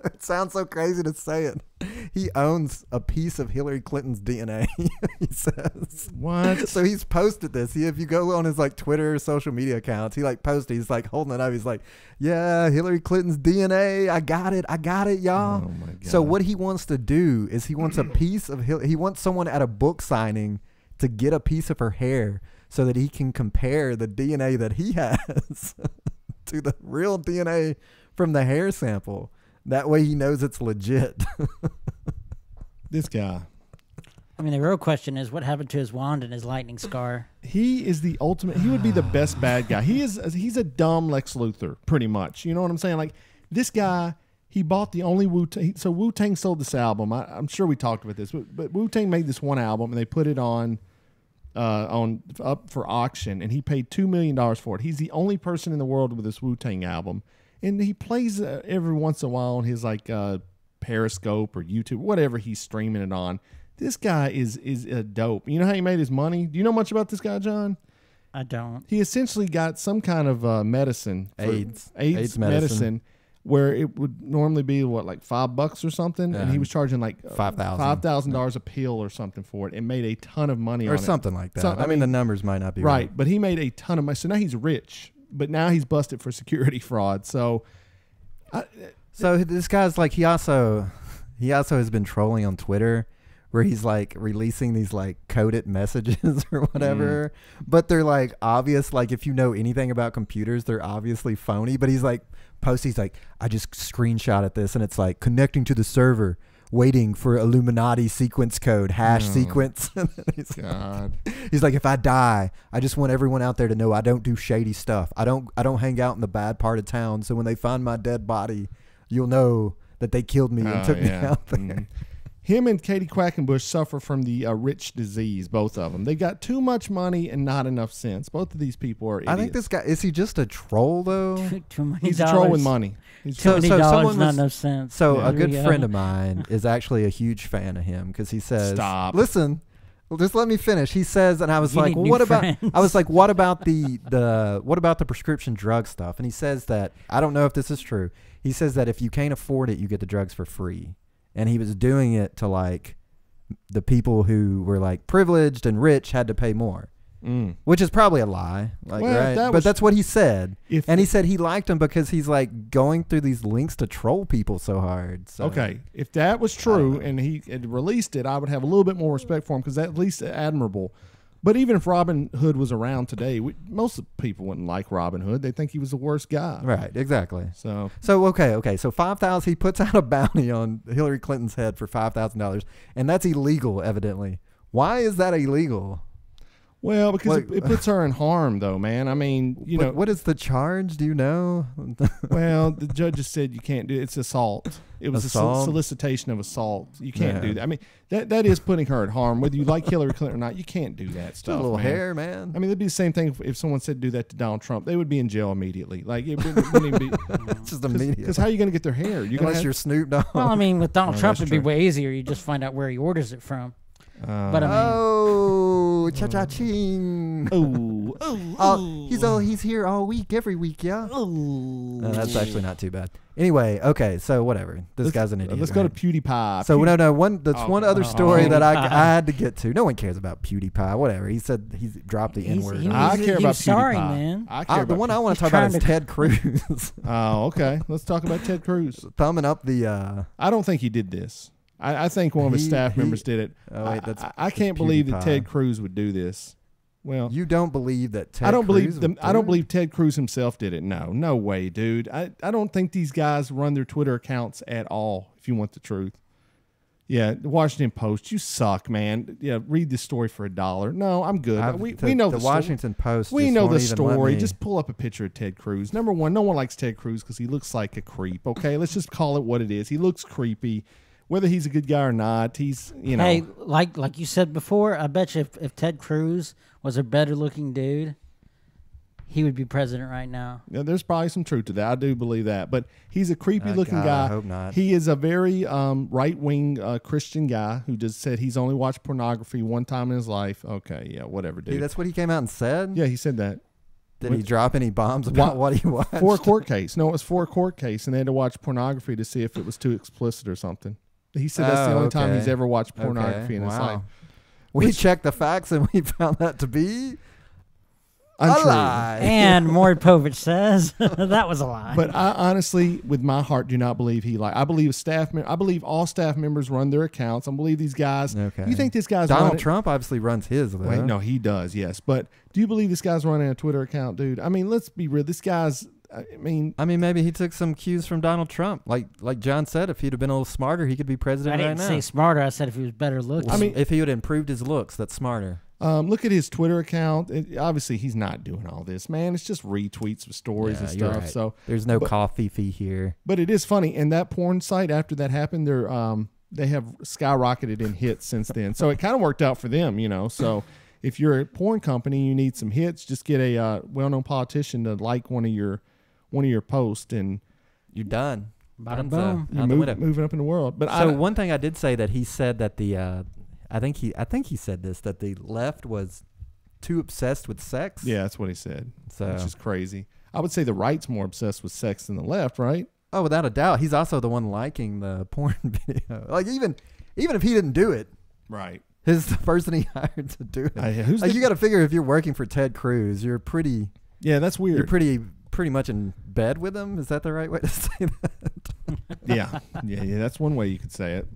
It sounds so crazy to say it. He owns a piece of Hillary Clinton's DNA. He says. What? So he's posted this. If you go on his Twitter or social media accounts, he posted. He's holding it up. He's like, "Yeah, Hillary Clinton's DNA. I got it, y'all." Oh my God. So what he wants to do is he wants a piece of he wants someone at a book signing to get a piece of her hair so that he can compare the DNA that he has to the real DNA from the hair sample. That way he knows it's legit. This guy. I mean, the real question is what happened to his wand and his lightning scar? He is the ultimate. He would be the best bad guy. He's a dumb Lex Luthor, pretty much. You know what I'm saying? Like, this guy, he bought the only Wu-Tang. So Wu-Tang sold this album. I'm sure we talked about this, but Wu-Tang made this one album, and they put it on up for auction, and he paid $2 million for it. He's the only person in the world with this Wu-Tang album. And he plays every once in a while on his Periscope or YouTube, whatever he's streaming it on. This guy is a dope. You know how he made his money? Do you know much about this guy, John? I don't. He essentially got some kind of medicine. AIDS medicine where it would normally be like $5 or something, and he was charging like $5,000 a pill or something for it, and made a ton of money on it. Or something like that. I mean, the numbers might not be right. But he made a ton of money. So now he's rich, but now he's busted for security fraud. So this guy's like, he also has been trolling on Twitter, where he's like releasing these like coded messages or whatever, but they're like obvious. Like if you know anything about computers, they're obviously phony. But he's like he's like, I just screenshotted this, and it's like connecting to the server, waiting for Illuminati sequence code #sequence. He's like, if I die, I just want everyone out there to know I don't do shady stuff. I don't hang out in the bad part of town. So when they find my dead body, you'll know that they killed me and took me out there. Him and Katie Quackenbush suffer from the rich disease, both of them. They got too much money and not enough sense. Both of these people are idiots. I think this guy, is he just a troll, though? He's a troll with money. Not enough sense. So a good friend of mine is actually a huge fan of him, because he says, "Stop. Listen, well, just let me finish." He says, and I was like, well, what about the prescription drug stuff? And he says that, I don't know if this is true. He says that if you can't afford it, you get the drugs for free. And he was doing it to like the people who were like privileged and rich had to pay more, which is probably a lie. Like, right? But that's what he said. And he said he liked him because he's like going through these links to troll people so hard. So, okay, if that was true and he had released it, I would have a little bit more respect for him, because that's at least admirable. But even if Robin Hood was around today, most of the people wouldn't like Robin Hood. They think he was the worst guy. Right, exactly. So okay. So $5,000, he puts out a bounty on Hillary Clinton's head for $5,000, and that's illegal, evidently. Why is that illegal? Well, because it puts her in harm, though, man. I mean, you know. What is the charge? Do you know? Well, the judge just said you can't do it. It's assault. It was a solicitation of assault. You can't do that. I mean, that is putting her at harm. Whether you like Hillary Clinton or not, you can't do that stuff. A little hair, man. I mean, it'd be the same thing if someone said do that to Donald Trump. They would be in jail immediately. Like, it wouldn't even be. Just immediate. Because how are you going to get their hair? Unless you're Snoop Dogg. Well, I mean, with Donald Trump, it'd be way easier. You just find out where he orders it from. But I mean, cha-cha-ching. He's here all week, every week, yeah. No, that's actually not too bad. Anyway, okay, so whatever. This guy's an idiot. Let's go to PewDiePie. So one other story that I had to get to. No one cares about PewDiePie. Whatever. He said he dropped the N-word. I care about PewDiePie. Sorry, man. The one I want to talk about is Ted Cruz. Oh, okay. Let's talk about Ted Cruz. Thumbing up the. I don't think he did this. I think one of his staff members did it. Oh, wait, I can't believe that Ted Cruz would do this. Well, you don't believe that Ted I don't Cruz believe Ted Cruz himself did it. No way, dude. I don't think these guys run their Twitter accounts at all, if you want the truth. Yeah, the Washington Post, you suck, man. Yeah, read the story for $1. No, I'm good. We know the Washington Post. We know the story. Just pull up a picture of Ted Cruz. Number one, no one likes Ted Cruz because he looks like a creep. Okay, let's just call it what it is. He looks creepy. Whether he's a good guy or not, he's, you know. Hey, like you said before, I bet you if Ted Cruz was a better looking dude, he would be president right now. Yeah, there's probably some truth to that. I do believe that. But he's a creepy looking guy. I hope not. He is a very right wing Christian guy who just said he's only watched pornography one time in his life. Okay, yeah, whatever, dude. Hey, that's what he came out and said? Yeah, he said that. Did he drop any bombs about what he watched? For a court case. No, it was for a court case, and they had to watch pornography to see if it was too explicit or something. He said that's the only time he's ever watched pornography in his life. We checked the facts and we found that to be untrue. A lie. And Maury Povich says that was a lie. But I honestly, with my heart, do not believe he lied. I believe I believe all staff members run their accounts. I believe these guys. Okay. You think this guy's Donald Trump obviously runs his, though. Wait, no, he does. Yes, but do you believe this guy's running a Twitter account, dude? I mean, let's be real. This guy's. I mean, maybe he took some cues from Donald Trump. Like John said, if he'd have been a little smarter, he could be president right now. I didn't say smarter. I said if he was better looking. I mean, if he would have improved his looks, that's smarter. Look at his Twitter account. Obviously, he's not doing all this, man. It's just retweets of stories and stuff. Right. So there's no coffee fee here. But it is funny. And that porn site, after that happened, they have skyrocketed in hits since then. So it kind of worked out for them, you know. So if you're a porn company, you need some hits. Just get a well-known politician to like one of your posts, and you're done. Bada boom. You're moving up in the world. But one thing I did say that he said that I think he said this, that the left was too obsessed with sex. Yeah, that's what he said. So, which is crazy. I would say the right's more obsessed with sex than the left, right? Oh, without a doubt. He's also the one liking the porn video. Like, even if he didn't do it. Right. He's the person he hired to do it. Who's like, you got to figure if you're working for Ted Cruz, you're pretty... Yeah, that's weird. You're pretty much in bed with him. Is that the right way to say that? Yeah. That's one way you could say it.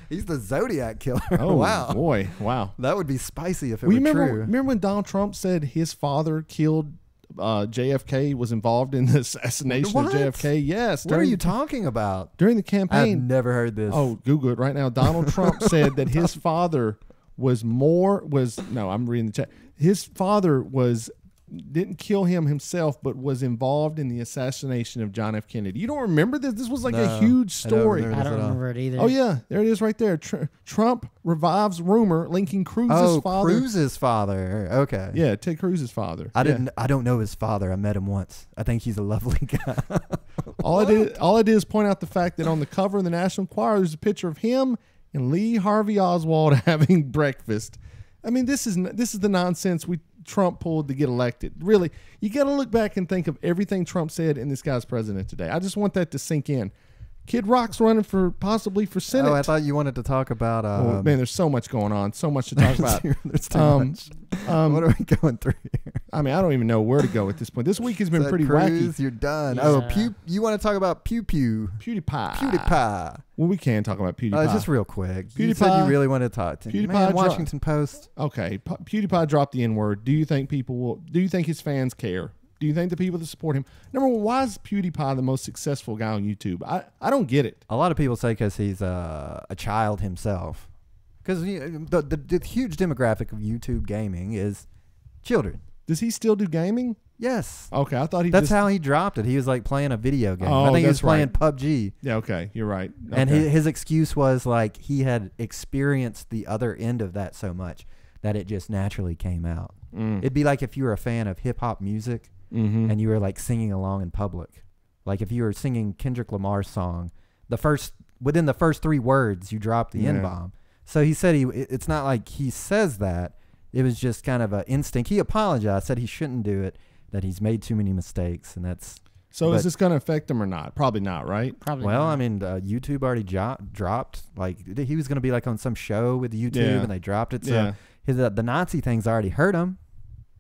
He's the Zodiac killer. Oh, wow. Boy. Wow. That would be spicy if it were true. Remember when Donald Trump said his father killed JFK, was involved in the assassination of JFK? Yes. What are you talking about? During the campaign. I've never heard this. Oh, Google it right now. Donald Trump said that his father I'm reading the chat. His father didn't kill him himself, but was involved in the assassination of John F. Kennedy. You don't remember this? This was like a huge story. I don't remember it either. Oh, yeah. There it is right there. Trump revives rumor linking Cruz's father. Cruz's father. Okay. Yeah, Ted Cruz's father. I don't know his father. I met him once. I think he's a lovely guy. All I did is point out the fact that on the cover of the National Enquirer, there's a picture of him and Lee Harvey Oswald having breakfast. I mean, this is the nonsense Trump pulled to get elected. Really, you got to look back and think of everything Trump said and this guy's president today. I just want that to sink in. Kid Rock's running possibly for Senate. Oh, I thought you wanted to talk about... oh, man, there's so much going on. So much to talk about. There's too much. What are we going through here? I mean, I don't even know where to go at this point. This week has been pretty Cruz, wacky. You're done. Yeah. Oh, you want to talk about PewDiePie. Well, we can talk about PewDiePie. Just real quick. PewDiePie, You said you really wanted to talk to PewDiePie Man, Washington Post. Okay, PewDiePie dropped the N-word. Do you think his fans care? Do you think the people that support him? Number one, why is PewDiePie the most successful guy on YouTube? I don't get it. A lot of people say because he's a child himself. Because the huge demographic of YouTube gaming is children. Does he still do gaming? Yes. Okay, I thought That's how he dropped it. He was like playing a video game. Oh, I think he was that's playing right. PUBG. Yeah, okay, you're right. Okay. And his excuse was like he had experienced the other end of that so much that it just naturally came out. It'd be like if you were a fan of hip-hop music and you were like singing along in public. Like if you were singing Kendrick Lamar's song, within the first 3 words you dropped the N-bomb. So he said it's not like he says that. It was just kind of an instinct. He apologized, said he shouldn't do it, that he's made too many mistakes, and that's... So is this going to affect him or not? Probably not, right? Probably Well, not. I mean, YouTube already dropped. Like, he was going to be like on some show with YouTube, and they dropped it. So the Nazi thing's already hurt him.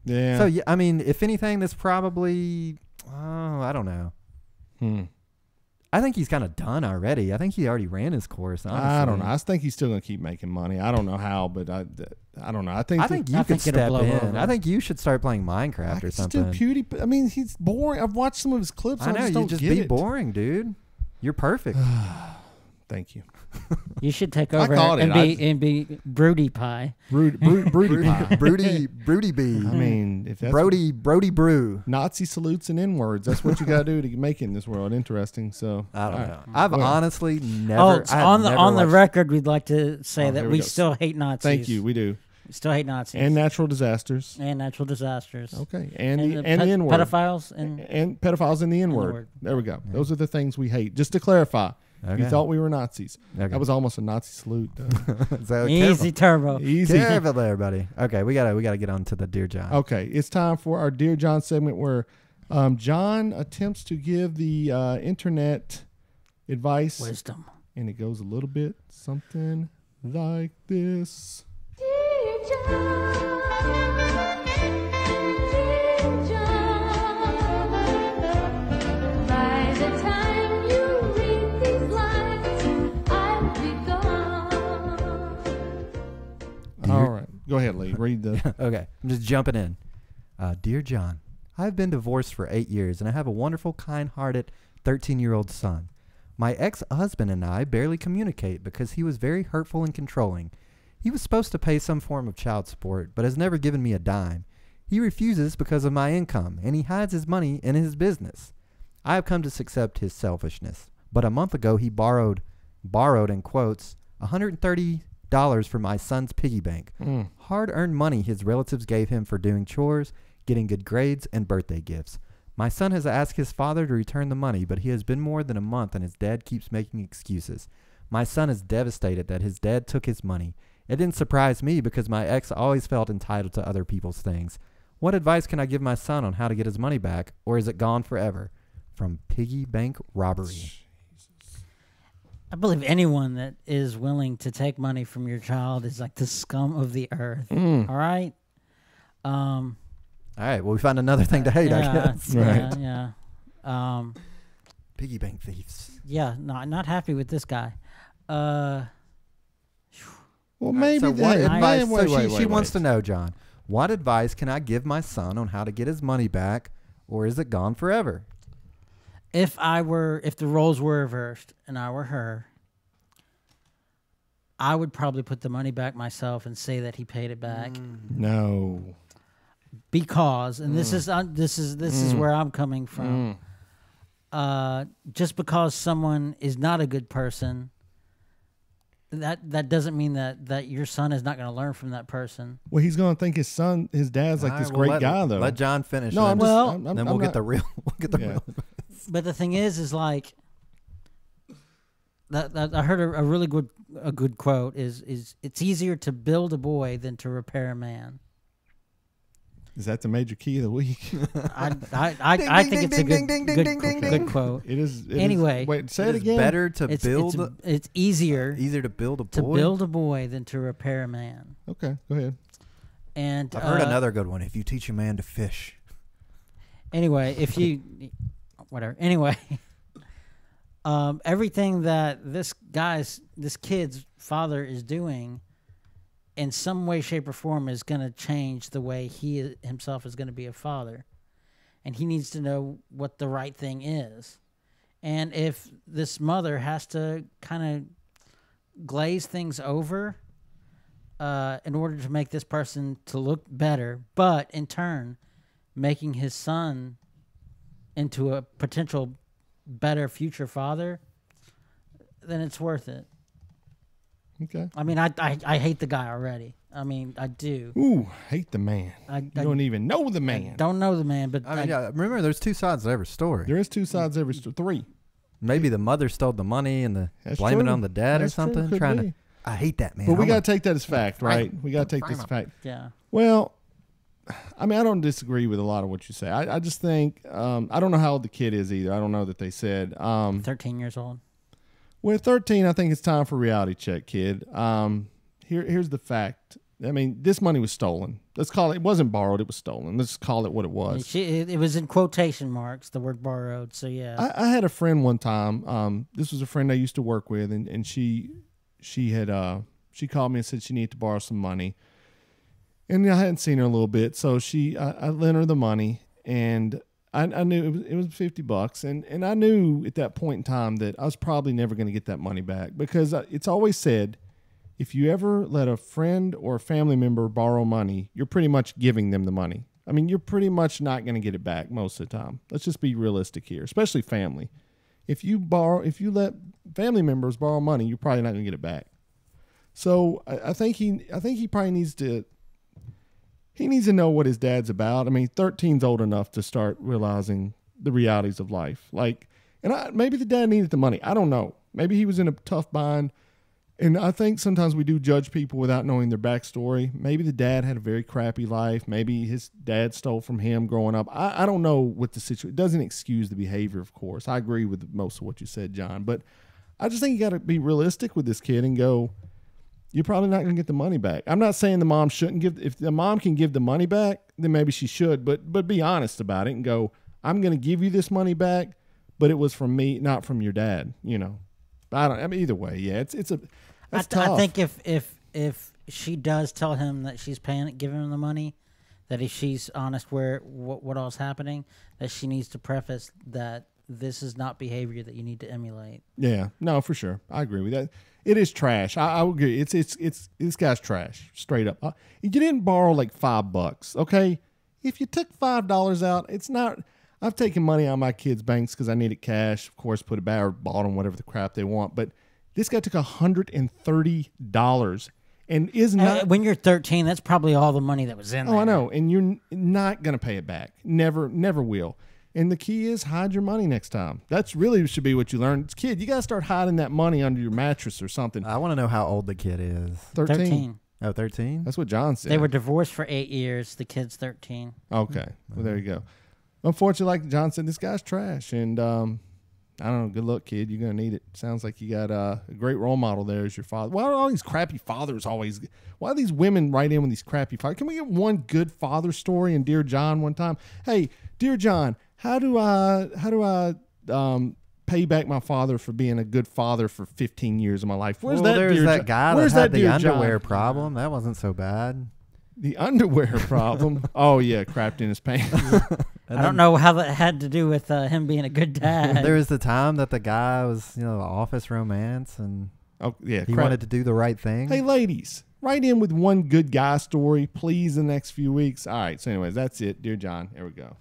Yeah. So, I mean, if anything, this probably... I don't know. I think he's kind of done already. I think he already ran his course, honestly. I don't know. I think he's still going to keep making money. I don't know how, but I don't know. I think you could step blow in. over. I think you should start playing Minecraft or something. PewDiePie. I mean, he's boring. I've watched some of his clips. I know. just You don't just get be it. boring, dude. You're perfect. Thank you. You should take over called and it. be Broody Pie. Broody pie. Broody bee. I mean, if that's Brody brew. Nazi salutes and N-words, that's what you got to do to make it in this world interesting. So I don't all know. right. I've Well, honestly never. Oh, it's on the watched- record, we'd like to say Oh, that here we we go. still hate Nazis. Thank you. We do. We still hate Nazis. And natural disasters. And natural disasters. Okay. And the the N-word. pedophiles. And pedophiles and the N-word. N-word. There we go. Those are the things we hate. Just to clarify. Okay. You thought we were Nazis. Okay. That was almost a Nazi salute. So easy turbo. Easy. Careful there, buddy. Okay, we gotta get on to the Dear John. Okay, it's time for our Dear John segment where John attempts to give the internet advice. Wisdom. And it goes a little bit something like this. By the time you read these lines, I'll be gone. All right. Go ahead, Lee. Read the... Okay, I'm just jumping in. Dear John, I've been divorced for 8 years, and I have a wonderful, kind-hearted 13-year-old son. My ex-husband and I barely communicate because he was very hurtful and controlling. He was supposed to pay some form of child support, but has never given me a dime. He refuses because of my income, and he hides his money in his business. I have come to accept his selfishness, but a month ago he borrowed in quotes, $130 for my son's piggy bank. Hard-earned money his relatives gave him for doing chores, getting good grades, and birthday gifts. My son has asked his father to return the money, but he has been more than a month and his dad keeps making excuses. My son is devastated that his dad took his money. It didn't surprise me because my ex always felt entitled to other people's things. What advice can I give my son on how to get his money back, or is it gone forever? from piggy bank robbery. I believe anyone that is willing to take money from your child is like the scum of the earth. All right. All right. Well, we found another thing to hate, I guess. Right. Yeah. Piggy bank thieves. Yeah. Not happy with this guy. Well, maybe So what that- advice? wait, She wants to know, John. What advice can I give my son on how to get his money back, or is it gone forever? If the roles were reversed and I were her, I would probably put the money back myself and say that he paid it back. No. Because, and this is where I'm coming from. Just because someone is not a good person, that doesn't mean that your son is not going to learn from that person. Well, he's going to think his dad's like All this right, well, great guy, though. Let John finish. No, then. I'm just, Well, I'm then we'll get not- the real. We'll get the Yeah. real. But the thing is like that I heard a really good quote is it's easier to build a boy than to repair a man. Is that the major key of the week? I think it's a good quote. It is. Anyway, wait, say it It is again. better to build. It's easier Easier to build a boy. to build a boy than to repair a man. Okay, go ahead. And I've heard another good one. If you teach a man to fish. Anyway, Anyway, everything that this kid's father is doing, in some way, shape, or form, is going to change the way he himself is going to be a father, and he needs to know what the right thing is. And if this mother has to kind of glaze things over in order to make this person to look better, but in turn making his son into a potential better future father, then it's worth it. Okay. I mean, I hate the guy already. I mean, I do. Ooh, hate the man. I don't even know the man. Don't know the man, but I mean, yeah, remember, there's two sides to every story. There is two sides every three. Maybe the mother stole the money and That's blaming it true. on the dad That's or true. something. Could be. I hate that, man. But we I'm got a- to take that as fact, right? We got to take this as fact. yeah. Well, I mean, I don't disagree with a lot of what you say. I just think, I don't know how old the kid is either. I don't know that they said. 13 years old. Well, 13, I think it's time for a reality check, kid. Here's the fact. I mean, this money was stolen. Let's call it. It wasn't borrowed. It was stolen. Let's call it what it was. It was in quotation marks, the word borrowed. So yeah. I had a friend one time. This was a friend I used to work with, and she called me and said she needed to borrow some money, and I hadn't seen her in a little bit, so I lent her the money, and I knew it was $50, and I knew at that point in time that I was probably never going to get that money back, because it's always said, if you ever let a friend or a family member borrow money, you're pretty much giving them the money. I mean, you're pretty much not going to get it back most of the time. Let's just be realistic here, especially family. If you let family members borrow money, you're probably not going to get it back. So I think he probably needs to know what his dad's about. I mean, 13's old enough to start realizing the realities of life. Maybe the dad needed the money. I don't know. Maybe he was in a tough bind. And I think sometimes we do judge people without knowing their backstory. Maybe the dad had a very crappy life. Maybe his dad stole from him growing up. I don't know what the situation. It doesn't excuse the behavior, of course. I agree with most of what you said, John. But I just think you got to be realistic with this kid and go, you're probably not going to get the money back. I'm not saying the mom shouldn't give. If the mom can give the money back, then maybe she should. But be honest about it and go, I'm going to give you this money back, but it was from me, not from your dad. You know. I mean, either way, yeah, it's a. That's tough. I think if she does tell him that she's giving him the money, that if she's honest what all's happening, that she needs to preface that this is not behavior that you need to emulate. Yeah, no, for sure, I agree with that. It is trash. I would agree. It's this guy's trash, straight up. You didn't borrow like $5, okay? If you took $5 out, it's not. I've taken money out of my kids' banks because I needed cash. Of course, put it back or bought them whatever the crap they want. But this guy took $130 and is not. When you're 13, that's probably all the money that was in there. Oh, I know, and you're not gonna pay it back. Never will. And the key is hide your money next time. That's really should be what you learn. Kid, you gotta start hiding that money under your mattress or something. I want to know how old the kid is. 13. Oh, 13? That's what John said. They were divorced for 8 years. The kid's 13. Okay. Well, there you go. unfortunately, like John said, this guy's trash. And I don't know. Good luck, kid. You're going to need it. Sounds like you got a great role model there as your father. Why are all these crappy fathers always? Why do these women write in with these crappy fathers? Can we get one good father story in Dear John one time? Hey, Dear John, how do I pay back my father for being a good father for 15 years of my life? Where's there's Dear that guy Where's that had the Dear underwear John? problem. That wasn't so bad. The underwear problem. Oh yeah, crapped in his pants. I don't know how that had to do with him being a good dad. There was the time that the guy was, the office romance, and he wanted to do the right thing. Hey, ladies, write in with one good guy story, please, in the next few weeks. All right. So, anyways, that's it. Dear John, here we go.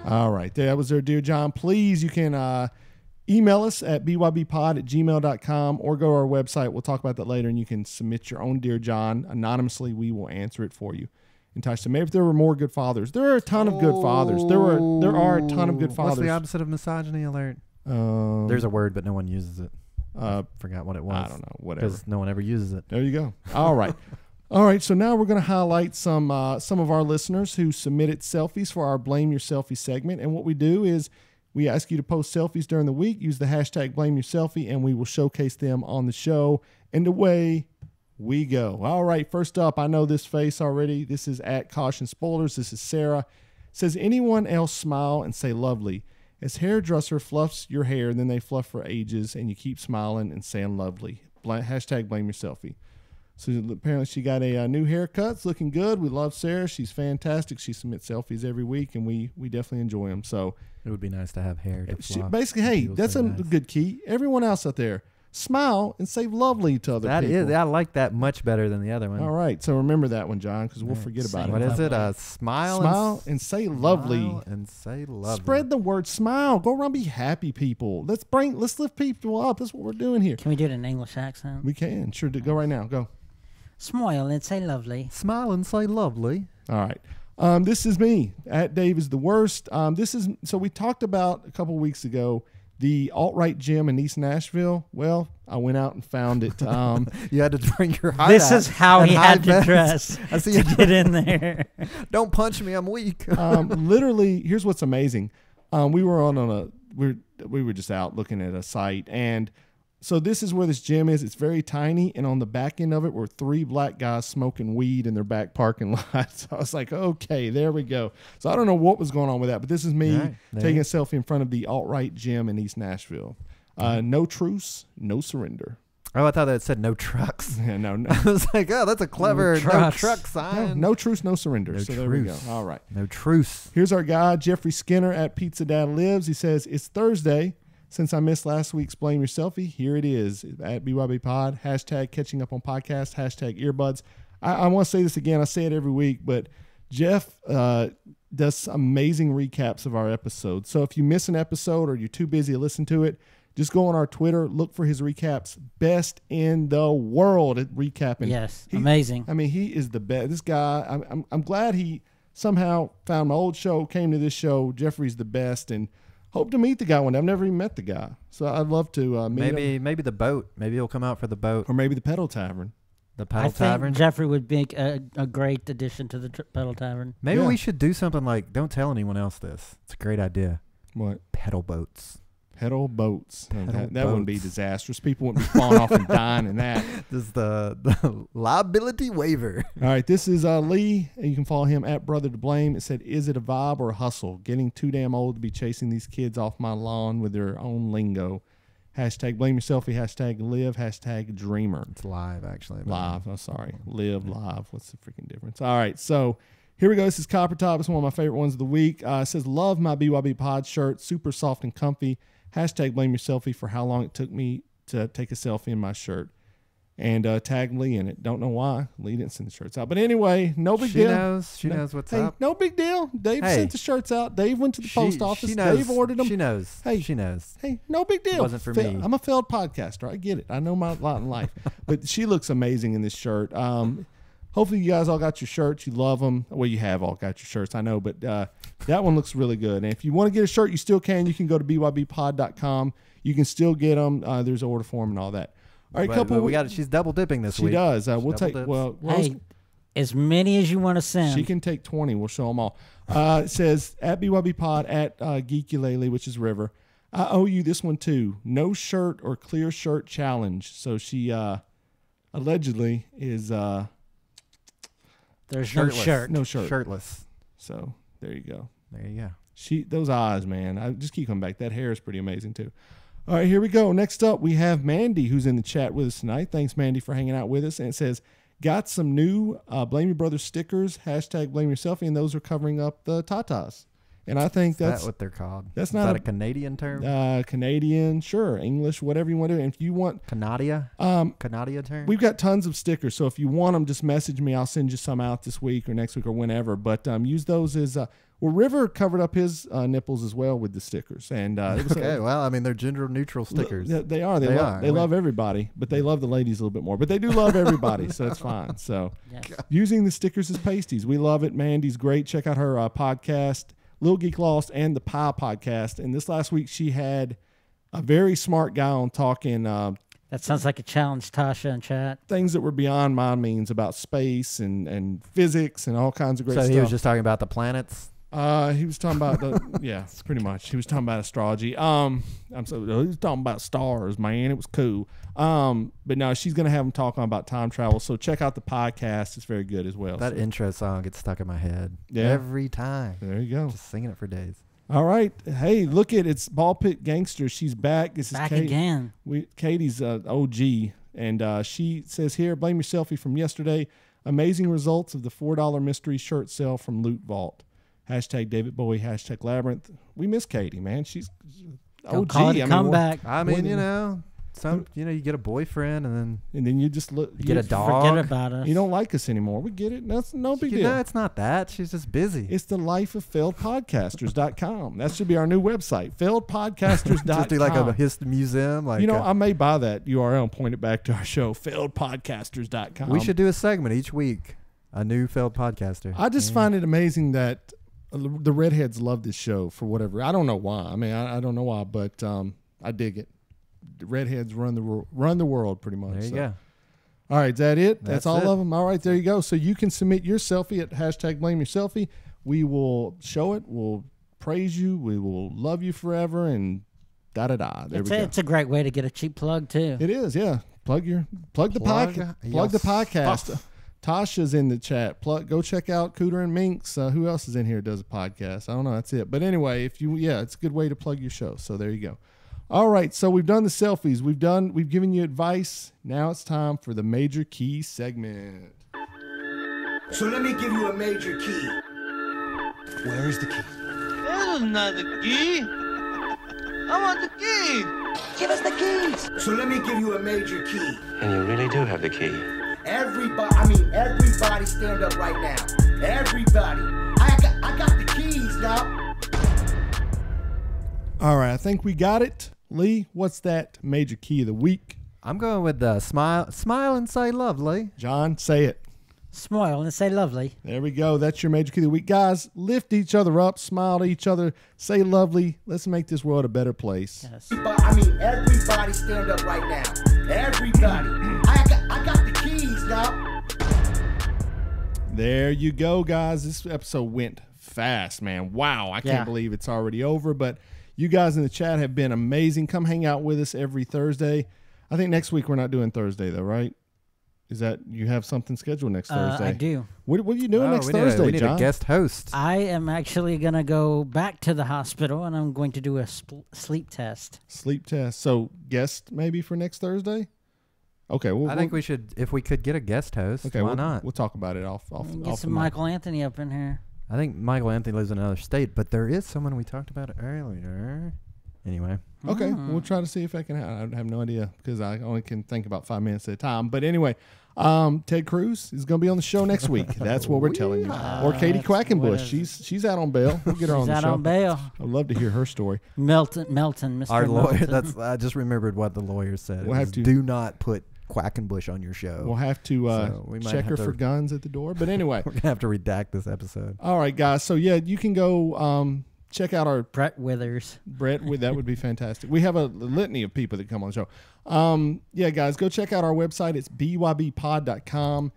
All right. That was our Dear John. Please, you can email us at bybpod@gmail.com or go to our website. We'll talk about that later, and you can submit your own Dear John. Anonymously, we will answer it for you. So maybe if there were more good fathers. There are a ton of good fathers. There are a ton of good fathers. What's the opposite of misogyny alert? There's a word, but no one uses it. I forgot what it was. I don't know. Whatever. Because no one ever uses it. There you go. All right. All right, so now we're going to highlight some of our listeners who submitted selfies for our Blame Your Selfie segment. And what we do is we ask you to post selfies during the week, use the hashtag Blame Your Selfie, and we will showcase them on the show. And away we go. All right, first up, I know this face already. This is at Caution Spoilers. This is Sarah. Says, anyone else smile and say lovely? As hairdresser fluffs your hair, then they fluff for ages, and you keep smiling and saying lovely. Hashtag Blame Your Selfie. So apparently she got a new haircut. It's looking good. We love Sarah. She's fantastic. She submits selfies every week, and we definitely enjoy them. So it would be nice to have hair to fluff. Basically, hey, that's a good key. Everyone else out there, smile and say lovely to other people. I like that much better than the other one. All right. So remember that one, John, because we'll forget about it. What is it? Smile and say lovely. Smile and say lovely. Spread the word. Smile. Go around, be happy people. Let's lift people up. That's what we're doing here. Can we do it in an English accent? We can. Sure. Go right now. Go. Smile and say lovely. Smile and say lovely. All right. This is me. At Dave is the worst. So we talked about a couple weeks ago the alt-right gym in East Nashville. Well, I went out and found it. You had to bring your heart This out is how he had to dress I see to get in there. Don't punch me. I'm weak. Literally, here's what's amazing. We were we were just out looking at a site, and so this is where this gym is. It's very tiny, and on the back end of it were 3 black guys smoking weed in their back parking lot. So I was like, okay, there we go. So I don't know what was going on with that, but this is me taking a selfie in front of the alt-right gym in East Nashville. No truce, no surrender. Oh, I thought that said no trucks. Yeah, no. I was like, oh, that's a clever no truck sign. No truce, no surrender. No so truce. there we go. All right. No truce. Here's our guy, Jeffrey Skinner at Pizza Dad Lives. He says, it's Thursday. Since I missed last week's Blame Your Selfie, here it is at BYB Pod. Hashtag catching up on podcast. Hashtag earbuds. I want to say this again. I say it every week, but Jeff does amazing recaps of our episodes. So if you miss an episode or you're too busy to listen to it, just go on our Twitter, look for his recaps. Best in the world at recapping. Yes, amazing. I mean, he is the best. This guy, I'm glad he somehow found my old show, came to this show. Jeffrey's the best, and hope to meet the guy one day. I've never even met the guy, so I'd love to meet him. Maybe the boat. Maybe he'll come out for the boat. Or maybe the Pedal Tavern. The Pedal Tavern? I think Jeffrey would make a great addition to the Pedal Tavern. Maybe we should do something like, don't tell anyone else this. It's a great idea. What? Pedal boats. Pedal boats. Pedal that wouldn't be disastrous. People wouldn't be falling off and dying in that. This is the liability waiver. All right, this is Lee. You can follow him at Brother to Blame. It said, is it a vibe or a hustle? Getting too damn old to be chasing these kids off my lawn with their own lingo. Hashtag blame your selfie. Hashtag live. Hashtag dreamer. It's live, actually. Live. Oh, sorry. Live live. What's the freaking difference? All right, so here we go. This is Copper Top. It's one of my favorite ones of the week. It says, love my BYB Pod shirt. Super soft and comfy. Hashtag blame your selfie for how long it took me to take a selfie in my shirt. And tag Lee in it. Don't know why. Lee didn't send the shirts out. But anyway, no big deal. She knows what's up. No big deal. Dave sent the shirts out. Dave went to the post office. Dave ordered them. She knows. Hey, she knows. Hey, no big deal. It wasn't for me. I'm a failed podcaster. I get it. I know my lot in life. But she looks amazing in this shirt. Hopefully you guys all got your shirts. You love them. Well, you have all got your shirts, I know. But that one looks really good. And if you want to get a shirt, you still can. You can go to bybpod.com. You can still get them. There's an order form and all that. All right, But she's double dipping this week. She does. We'll take. dips. Well, Hey, as many as you want to send. she can take 20. We'll show them all. It says at BYB Pod at Geekulele, which is River. I owe you this one too. No shirt or clear shirt challenge. So she allegedly is There's Shirtless. no shirt. no shirt. Shirtless. So there you go. There you go. Those eyes, man. I just keep coming back. That hair is pretty amazing too. All right, here we go. Next up, we have Mandy, who's in the chat with us tonight. Thanks, Mandy, for hanging out with us. And it says, got some new Blame Your Brother stickers, hashtag Blame Your Selfie, and those are covering up the tatas. And I think that's what they're called. That's Is not that a Canadian term? Canadian, sure, English, whatever you want to do. And if you want Canadia term. we've got tons of stickers, so if you want them, just message me. I'll send you some out this week or next week or whenever. But use those as River covered up his nipples as well with the stickers, and it was well, I mean, they're gender neutral stickers. They are. They love everybody, but they love the ladies a little bit more. But they do love everybody, so it's fine. So using the stickers as pasties, we love it. Mandy's great. Check out her podcast, Little Geek Lost, and the Pie podcast. And this last week, she had a very smart guy on talking. That sounds like a challenge, Tasha, in chat. Things that were beyond my means about space and physics and all kinds of great stuff. So he was just talking about the planets. He was talking about pretty much. He was talking about astrology. He was talking about stars, man. It was cool. But no, she's gonna have him talking about time travel. So check out the podcast. It's very good as well. That intro song gets stuck in my head every time. There you go. Just singing it for days. All right. Hey, look it's Ball Pit Gangster. She's back. This is Back Kate. again. Katie's OG, and she says here, blame your selfie from yesterday. Amazing results of the $4 mystery shirt sale from Loot Vault. Hashtag David Bowie, hashtag Labyrinth. We miss Katie, man. She's Don't OG. call it a comeback. I mean, you get a boyfriend and then you just look. you get a dog. Forget about us. You don't like us anymore. We get it. That's no big deal. No, it's not that. She's just busy. It's the lifeoffailedpodcasters.com. That should be our new website, failedpodcasters.com. Just do like a museum. Like I may buy that URL and point it back to our show, failedpodcasters.com. We should do a segment each week, a new failed podcaster. I just find it amazing that the redheads love this show for whatever. I don't know why. I mean, I don't know why, but I dig it. The redheads run the world pretty much. There you go. All right, is that it? That's all it. of them? All right, there you go. So you can submit your selfie at hashtag blame your selfie. We will show it. We'll praise you. We will love you forever and da-da-da. There we go. It's a great way to get a cheap plug, too. It is, yeah. Plug the podcast. Plug the podcast. Tasha's in the chat. Go check out Cooter and Minx. Who else is in here that does a podcast? I don't know. That's it. But anyway, it's a good way to plug your show. So there you go. All right. So we've done the selfies. We've given you advice. Now it's time for the major key segment. So let me give you a major key. Where is the key? That is not the key. I want the key. Give us the keys. So let me give you a major key. And you really do have the key. Everybody stand up right now. Everybody. I got the keys now. All right, I think we got it. Lee, what's that major key of the week? I'm going with smile and say lovely. John, say it. Smile and say lovely. There we go. That's your major key of the week. Guys, lift each other up, smile to each other, say lovely. Let's make this world a better place. Yes. Everybody stand up right now. Everybody. I got the keys now. There you go, guys. This episode went fast, man. Wow, I can't believe it's already over, but you guys in the chat have been amazing. Come hang out with us every Thursday. I think next week we're not doing Thursday, though, right? Is that you have something scheduled next Thursday? I do. What are you doing next Thursday, we need John? a guest host. I am actually going to go back to the hospital, and I'm going to do a sleep test. Sleep test. So guest maybe for next Thursday? Okay. I think we should, if we could get a guest host, okay, why not? We'll talk about it off Get some Michael Anthony up in here. I think Michael Anthony lives in another state, but there is someone we talked about earlier. Anyway. Okay, we'll try to see if I can. I have no idea because I only can think about 5 minutes at a time. But anyway, Ted Cruz is going to be on the show next week. That's what we're telling you. Or Katie Quackenbush. She's out on bail. We'll get her on the show. She's out on bail. I'd love to hear her story. Mr. Melton. Our lawyer. I just remembered what the lawyer said. We'll have to do not put Quackenbush on your show. We'll have to check her for guns at the door. But anyway, we're gonna have to redact this episode. All right, guys. So yeah, you can go check out our Brett Withers. That would be fantastic. We have a litany of people that come on the show. Yeah, guys, go check out our website. It's bybpod.com.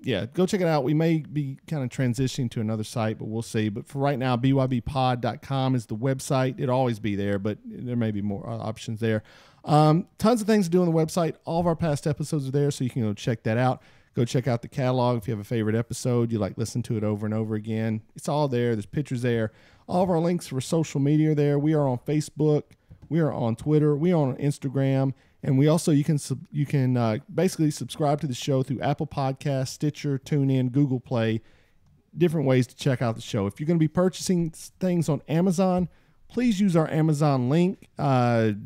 Yeah, go check it out. We may be kind of transitioning to another site, but we'll see. But for right now, bybpod.com is the website. It'll always be there, but there may be more options there. Tons of things to do on the website. All of our past episodes are there, so you can go check that out. Go check out the catalog. If you have a favorite episode, you like listen to it over and over again, it's all there. There's pictures there. All of our links for social media are there. We are on Facebook. We are on Twitter. We are on Instagram. And we also, you can basically subscribe to the show through Apple Podcasts, Stitcher, TuneIn, Google Play, different ways to check out the show. If you're going to be purchasing things on Amazon, please use our Amazon link.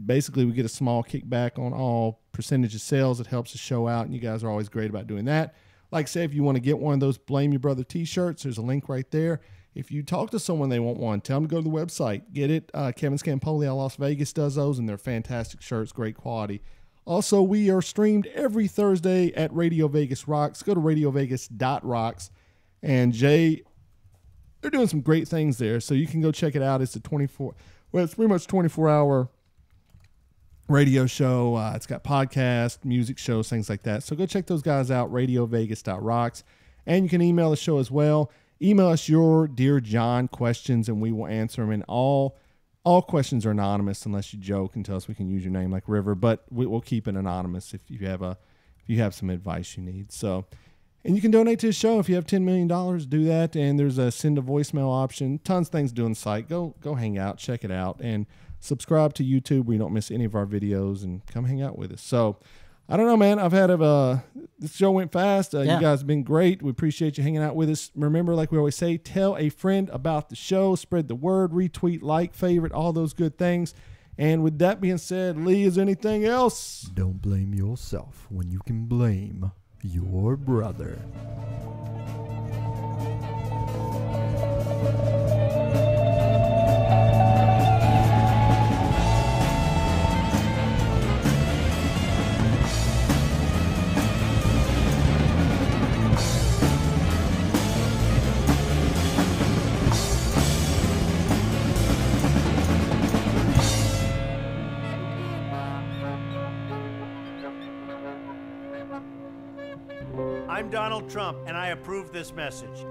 Basically, we get a small kickback on all percentage of sales. It helps the show out, and you guys are always great about doing that. Like I say, if you want to get one of those Blame Your Brother t-shirts, there's a link right there. If you talk to someone they want one, tell them to go to the website. Get it. Kevin Scampoli out of Las Vegas does those, and they're fantastic shirts, great quality. Also, we are streamed every Thursday at Radio Vegas Rocks. Go to radiovegas.rocks. And Jay, they're doing some great things there, so you can go check it out. It's it's pretty much 24-hour radio show. It's got podcasts, music shows, things like that. So go check those guys out, radiovegas.rocks. And you can email the show as well. Email us your Dear John questions, and we will answer them. And all questions are anonymous unless you joke and tell us we can use your name like River. But we'll keep it anonymous if you have some advice you need. So, and you can donate to the show if you have $10 million. Do that, and there's a send a voicemail option. Tons of things to do on the site. Go hang out, check it out, and subscribe to YouTube where you don't miss any of our videos, and come hang out with us. So, I don't know, man. I've had this show went fast. You guys have been great. We appreciate you hanging out with us. Remember, like we always say, tell a friend about the show. Spread the word. Retweet, like, favorite, all those good things. And with that being said, Lee, is there anything else? Don't blame yourself when you can blame your brother. I'm Donald Trump, and I approve this message.